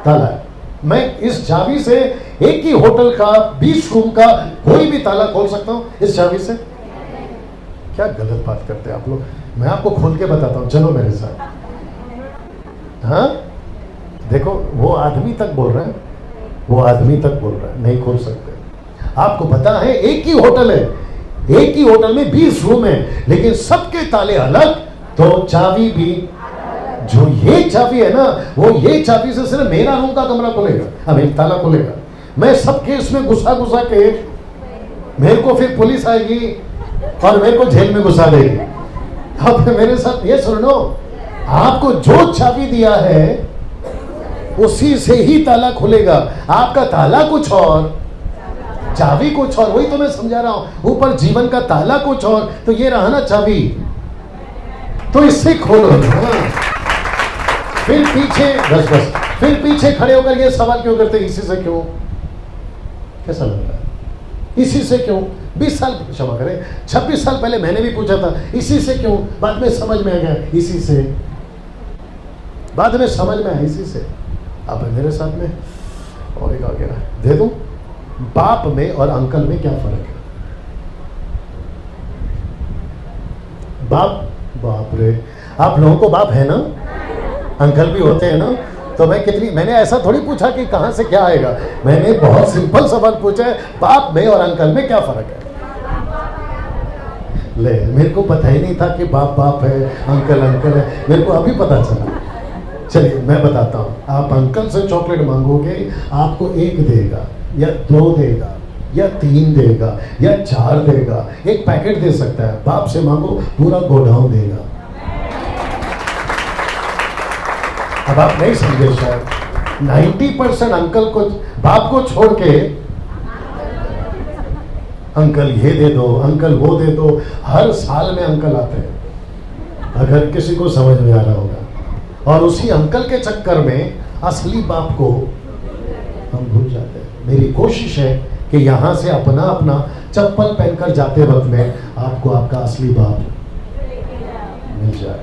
ताला है। मैं इस चाबी से एक ही होटल का 20 रूम का कोई भी ताला खोल सकता हूं इस चाबी से। क्या गलत बात करते हैं आप लोग। मैं आपको खोल के बताता हूं, चलो मेरे साथ। हाँ देखो वो आदमी तक बोल रहा है, वो आदमी तक बोल रहा है, नहीं खोल सकते। आपको पता है एक ही होटल है, एक ही होटल में 20 रूम है, लेकिन सबके ताले अलग, तो चाबी भी। जो ये चाबी है ना, वो ये चाबी से सिर्फ मेरा रूम का कमरा खुलेगा, हमें ताला खुलेगा। मैं सबके इसमें घुसा के मेरे को फिर पुलिस आएगी और मेरे को जेल में घुसा देगी। अब मेरे साथ ये सुनो, आपको जो चाबी दिया है उसी से ही ताला खुलेगा। आपका ताला कुछ और, चाबी कुछ और, वही तो मैं समझा रहा हूं। ऊपर जीवन का ताला कुछ और, तो ये रहा ना चाबी, तो इससे खोलो। फिर पीछे बस फिर पीछे खड़े होकर ये सवाल क्यों करते, इसी से क्यों? कैसा लग रहा है? इसी से क्यों? 20 साल, क्षमा करें 26 साल पहले मैंने भी पूछा था, इसी से क्यों? बाद में समझ में आ गया, इसी से। बाद में समझ में आया, इसी से। अब मेरे साथ में और एक आ गया, दे दूं? बाप में और अंकल में क्या फर्क है? बाप रे, आप लोगों को बाप है ना, अंकल भी होते हैं ना। तो मैंने ऐसा थोड़ी पूछा कि कहां से क्या आएगा। मैंने बहुत सिंपल सवाल पूछा है, बाप में और अंकल में क्या फर्क है? ले, मेरे को पता ही नहीं था कि बाप है, अंकल है, मेरे को अभी पता चला। चलिए मैं बताता हूँ। आप अंकल से चॉकलेट मांगोगे, आपको 1 देगा या 2 देगा या 3 देगा या 4 देगा, एक पैकेट दे सकता है। बाप से मांगो, पूरा गोडाउन देगा। अब आप नहीं समझे शायद। 90% अंकल को, बाप को छोड़ के अंकल ये दे दो, अंकल वो दे दो, हर साल में अंकल आते हैं, अगर किसी को समझ में आ रहा होगा। और उसी अंकल के चक्कर में असली बाप को हम भूल जाते हैं। मेरी कोशिश है कि यहां से अपना चप्पल पहनकर जाते वक्त में आपको आपका असली बाप मिल जाए।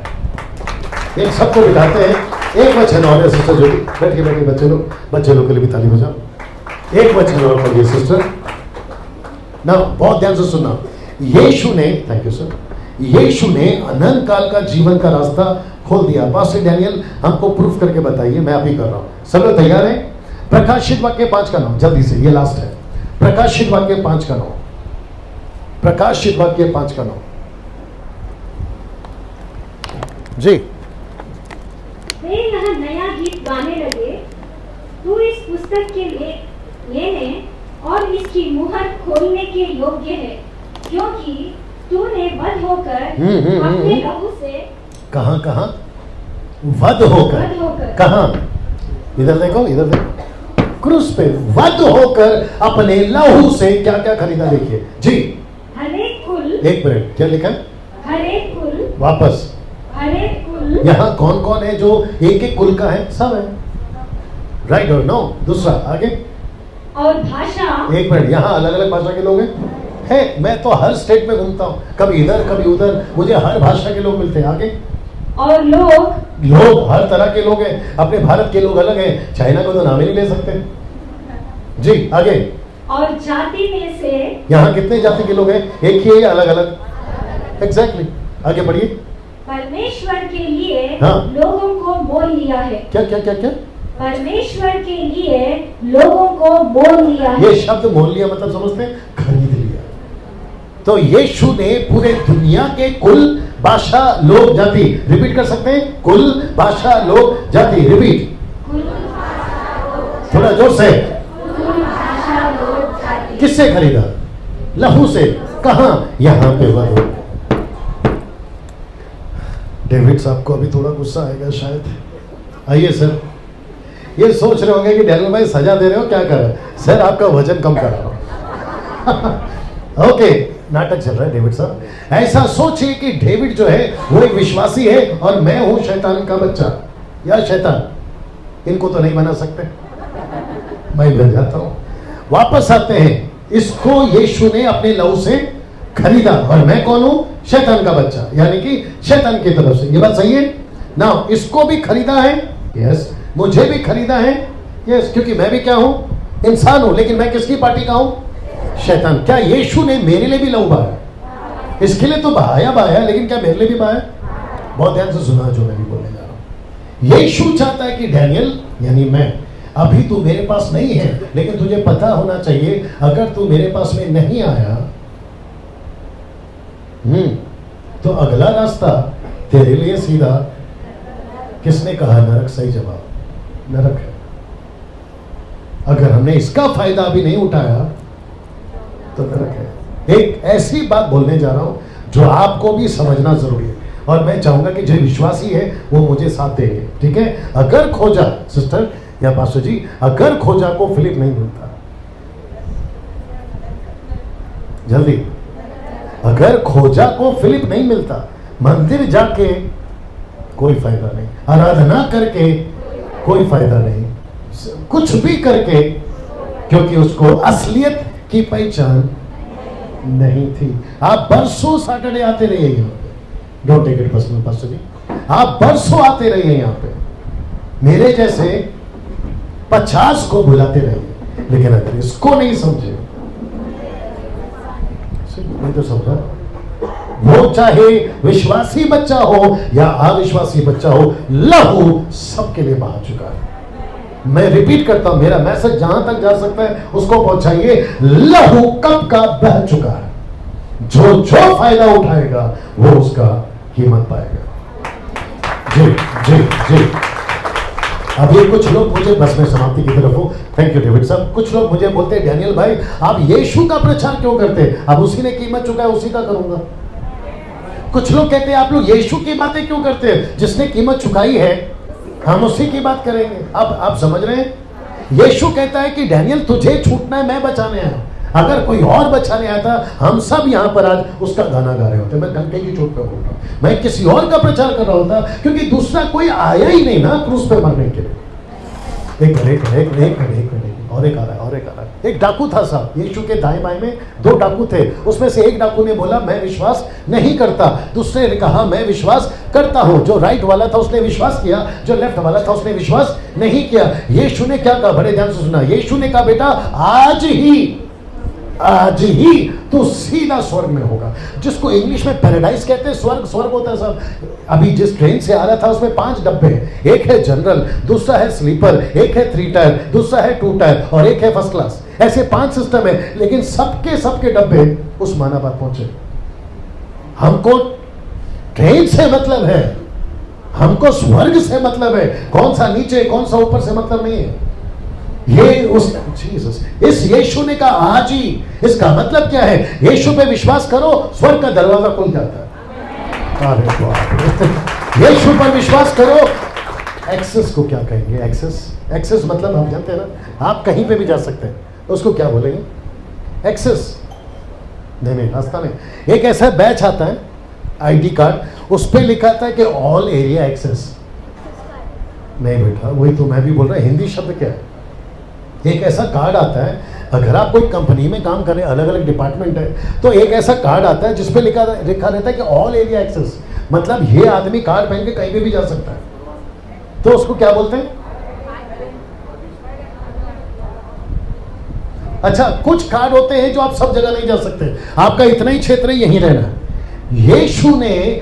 एक सबको बिठाते हैं, एक वचन और है सिस्टर जो बैठिए बच्चे लोग के लिए भी ताली बजाओ। एक वचन और पढ़िए सिस्टर ना, बहुत ध्यान से सुनना। यीशु ने, थैंक यू सर, यीशु ने अनंत काल का जीवन का रास्ता खोल दिया। पास्टर डैनियल हमको प्रूफ करके बताइए, मैं अभी कर रहा हूं। सब लोग तैयार हैं? प्रकाशित वाक्य 5 का 9, जल्दी से, ये लास्ट है। प्रकाशित वाक्य 5 का 9, प्रकाशित वाक्य 5 का 9 जी। वे यह नया गीत गाने लगे, तू इस पुस्तक के लेने और इसकी मुहर खोलने के योग्य है, क्योंकि तूने वध होकर अपने लहू से, कहां कहां वध होकर, कहां, इधर देखो, इधर देखो, क्रूस पे वध होकर अपने लहू से क्या क्या खरीदा, देखिए जी। हरेक कुल, एक मिनट, क्या लिखा है? हरेक कुल, वापस, हरेक कुल, यहाँ कौन कौन है जो एक एक कुल का है? सब है, राइट और नो। दूसरा आगे, और भाषा, एक मिनट, यहाँ अलग अलग भाषा के लोग हैं। मैं तो हर स्टेट में घूमता हूँ, कभी इधर कभी उधर, मुझे हर भाषा के लोग मिलते हैं। आगे, और लोग हर तरह के लोग हैं। अपने भारत के लोग अलग हैं, चाइना को तो नाम ही नहीं ले सकते जी। आगे, और जाति में से, यहाँ कितने जाति के लोग हैं? एक ही है या अलग अलग? एग्जैक्टली। आगे बढ़िए। परमेश्वर के लिए हाँ। लोगों को मोल लिया है। क्या क्या क्या क्या? परमेश्वर के लिए लोगों को मोल लिया है। ये शब्द मोल लिया मतलब समझते हैं? खरीद लिया। तो यीशु ने पूरे दुनिया के कुल, भाषा, लोग, जाति, रिपीट कर सकते हैं? कुल, भाषा, लोग, जाति, रिपीट, थोड़ा जोर से। किससे खरीदा? लहू से। कहां? यहां पे वध। डेविड साहब को अभी थोड़ा गुस्सा आएगा शायद। आइए सर, ये सोच रहे होंगे कि डैनियल भाई सजा दे रहे हो, क्या कर रहे हो? सर आपका वजन कम कर रहा हूं। ओके, नाटक चल रहा है डेविड साहब। ऐसा सोचिए कि डेविड जो है वो एक विश्वासी है और मैं हूं शैतान का बच्चा या शैतान। इनको तो नहीं बना सकते, मैं बन जाता हूं। वापस आते हैं, इसको यीशु ने अपने लहू से खरीदा और मैं कौन हूं? शैतान का बच्चा, यानी कि शैतान की तरफ से। ये बात सही है ना? इसको भी खरीदा है, यस। मुझे भी खरीदा है, यस, क्योंकि मैं भी क्या हूं? इंसान हूं, लेकिन मैं किसकी पार्टी का हूं? शैतान। क्या यीशु ने मेरे लिए भी लहू बहाया? इसके लिए तो बहाया, लेकिन क्या मेरे लिए भी बहाया? बहुत ध्यान से सुना जो मैं भी बोलने जा रहा हूं। यीशु चाहता है कि डैनियल, यानी मैं, अभी तू मेरे पास नहीं है, लेकिन तुझे पता होना चाहिए, अगर तू मेरे पास में नहीं आया तो अगला रास्ता तेरे लिए सीधा। किसने कहा नरक? सही जवाब, नरक है। अगर हमने इसका फायदा अभी नहीं उठाया तो नरक है। एक ऐसी बात बोलने जा रहा हूं जो आपको भी समझना जरूरी है, और मैं चाहूंगा कि जो विश्वासी है वो मुझे साथ देंगे, ठीक है? अगर खोजा, सिस्टर या पास्टर जी, अगर खोजा को फिलिप नहीं मिलता, जल्दी, अगर खोजा को फिलिप नहीं मिलता, मंदिर जाके कोई फायदा नहीं, आराधना करके कोई फायदा नहीं, कुछ भी करके, क्योंकि उसको असलियत की पहचान नहीं थी। आप बरसों सैटरडे आते रहिए यहाँ पे, don't take it personal pastor जी, आप बरसों आते रहिए यहाँ पे, मेरे जैसे 50 को बुलाते रहिए, लेकिन अगर इसको नहीं समझे, नहीं तो समझा, वो चाहे विश्वासी बच्चा हो या अविश्वासी बच्चा हो, लहू सबके लिए बहा चुका है। मैं रिपीट करता हूं, मेरा मैसेज जहां तक जा सकता है उसको पहुंचाइए। लहू कब का बह चुका है, जो जो फायदा उठाएगा वो उसका कीमत पाएगा। जी जी जी। अभी कुछ लोग मुझे, बस में समाप्ति की तरफ हूं, थैंक यू डेविड साहब। कुछ लोग मुझे बोलते हैं डैनियल भाई आप यीशु का प्रचार क्यों करते? अब उसी ने कीमत चुका है, उसी का करूंगा। कुछ लोग कहते हैं आप लोग यीशु की बातें क्यों करते हैं? जिसने कीमत चुकाई है हम उसी की बात करेंगे। अब आप समझ रहे हैं? यीशु कहता है कि डैनियल तुझे छूटना है, मैं बचाने आया। अगर कोई और बचाने आया था, हम सब यहाँ पर आज उसका गाना गा रहे होते। मैं डंके की चोट पे बोल रहा हूँ, मैं किसी और का प्रचार कर रहा होता, क्योंकि दूसरा कोई आया ही नहीं ना क्रूस पे मरने के लिए। और एक आ रहा है। एक डाकू था साहब, यीशु के दाएं बाएं में 2 डाकू थे। उसमें से एक डाकू ने बोला मैं विश्वास नहीं करता, दूसरे ने कहा मैं विश्वास करता हूं। जो राइट वाला था उसने विश्वास किया, जो लेफ्ट वाला था उसने विश्वास नहीं किया। यीशु ने क्या कहा? बड़े ध्यान से सुना। यीशु ने कहा बेटा आज ही आज ही तो सीधा स्वर्ग में होगा, जिसको इंग्लिश में पैराडाइज कहते हैं। स्वर्ग स्वर्ग होता है सब। अभी जिस ट्रेन से आ रहा था उसमें 5 डब्बे हैं, एक है जनरल, दूसरा है स्लीपर, एक है 3 टायर, दूसरा है 2 टायर और एक है फर्स्ट क्लास। ऐसे 5 सिस्टम है, लेकिन सबके डब्बे उस्मानाबाद पहुंचे। हमको ट्रेन से मतलब है, हमको स्वर्ग से मतलब है। कौन सा नीचे कौन सा ऊपर से मतलब नहीं है। ये उस जीसस, इस यीशु ने कहा आज ही। इसका मतलब क्या है? यीशु पे विश्वास करो, स्वर्ग का दरवाजा खुल जाता है। अरे बाप, यीशु पर विश्वास करो। एक्सेस को क्या कहेंगे? एक्सेस मतलब आप जानते हैं ना, आप कहीं पे भी जा सकते हैं, उसको क्या बोलेंगे? एक्सेस। नहीं, रास्ता में एक ऐसा बैच आता है, आईडी कार्ड, उस पर लिखा था कि ऑल एरिया एक्सेस। नहीं बेटा, वही तो मैं भी बोल रहा हूं। हिंदी शब्द क्या है? एक ऐसा कार्ड आता है, अगर आप कोई कंपनी में काम कर रहे हैं, अलग अलग डिपार्टमेंट है, तो एक ऐसा कार्ड आता है जिसपे लिखा रहता है कि ऑल एरिया एक्सेस। मतलब ये आदमी कार्ड पहन के कहीं पे भी जा सकता है, तो उसको क्या बोलते हैं? अच्छा, कुछ कार्ड होते हैं जो आप सब जगह नहीं जा सकते, आपका इतना ही क्षेत्र यहीं रहना। यीशु ने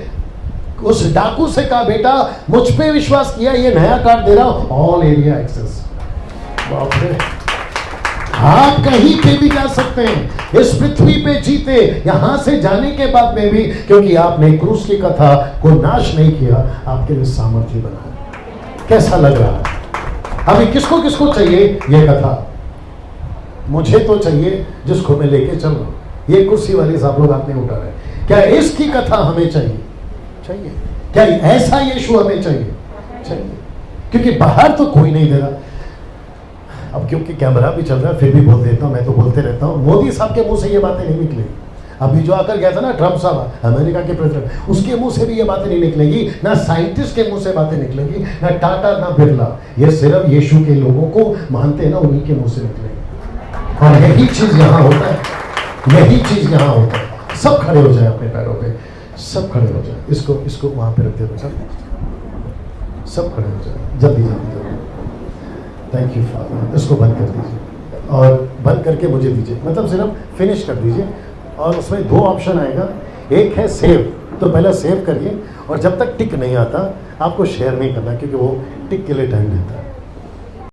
उस डाकू से कहा, बेटा मुझ पे विश्वास किया, ये नया कार्ड दे रहा हूं, ऑल एरिया एक्सेस। बाप रे, आप कहीं पे भी जा सकते हैं, इस पृथ्वी पे जीते। यहां से जाने के बाद में भी, क्योंकि आपने क्रूस की कथा को नाश नहीं किया, आपके लिए सामर्थ्य बना। कैसा लग रहा है? अभी किसको किसको चाहिए ये कथा? मुझे तो चाहिए, जिसको मैं लेके चल रहा हूं। ये कुर्सी वाले साहब लोग हाथ नहीं उठा रहे। क्या इसकी कथा हमें चाहिए? क्या ऐसा यीशु हमें चाहिए? क्योंकि बाहर तो कोई नहीं दे रहा। अब क्योंकि कैमरा भी चल रहा है, फिर भी बोल देता हूँ, मैं तो बोलते रहता हूँ। मोदी साहब के मुंह से ये बातें नहीं निकलेगी। अभी जो आकर गया था ना ट्रम्प साहब, अमेरिका के प्रेसिडेंट, उसके मुंह से भी ये बातें नहीं निकलेगी, ना साइंटिस्ट के मुंह से बातें निकलेगी, ना टाटा ना बिरला। ये सिर्फ यीशु के लोगों को मानते हैं ना, उन्हीं के मुंह से निकलेगी। और यही चीज यहाँ होता है, यही चीज यहाँ होता है। सब खड़े हो जाए अपने पैरों पे, सब खड़े हो जाए। इसको वहां पे रख दे बेटा, सब खड़े हो जाए जल्दी जल्दी। Thank you father. इसको बंद कर दीजिए और बंद करके मुझे दीजिए, मतलब सिर्फ फिनिश कर दीजिए। और उसमें 2 ऑप्शन आएगा, एक है सेव, तो पहले सेव करिए, और जब तक टिक नहीं आता आपको शेयर नहीं करना, क्योंकि वो टिक के लिए टाइम लेता है।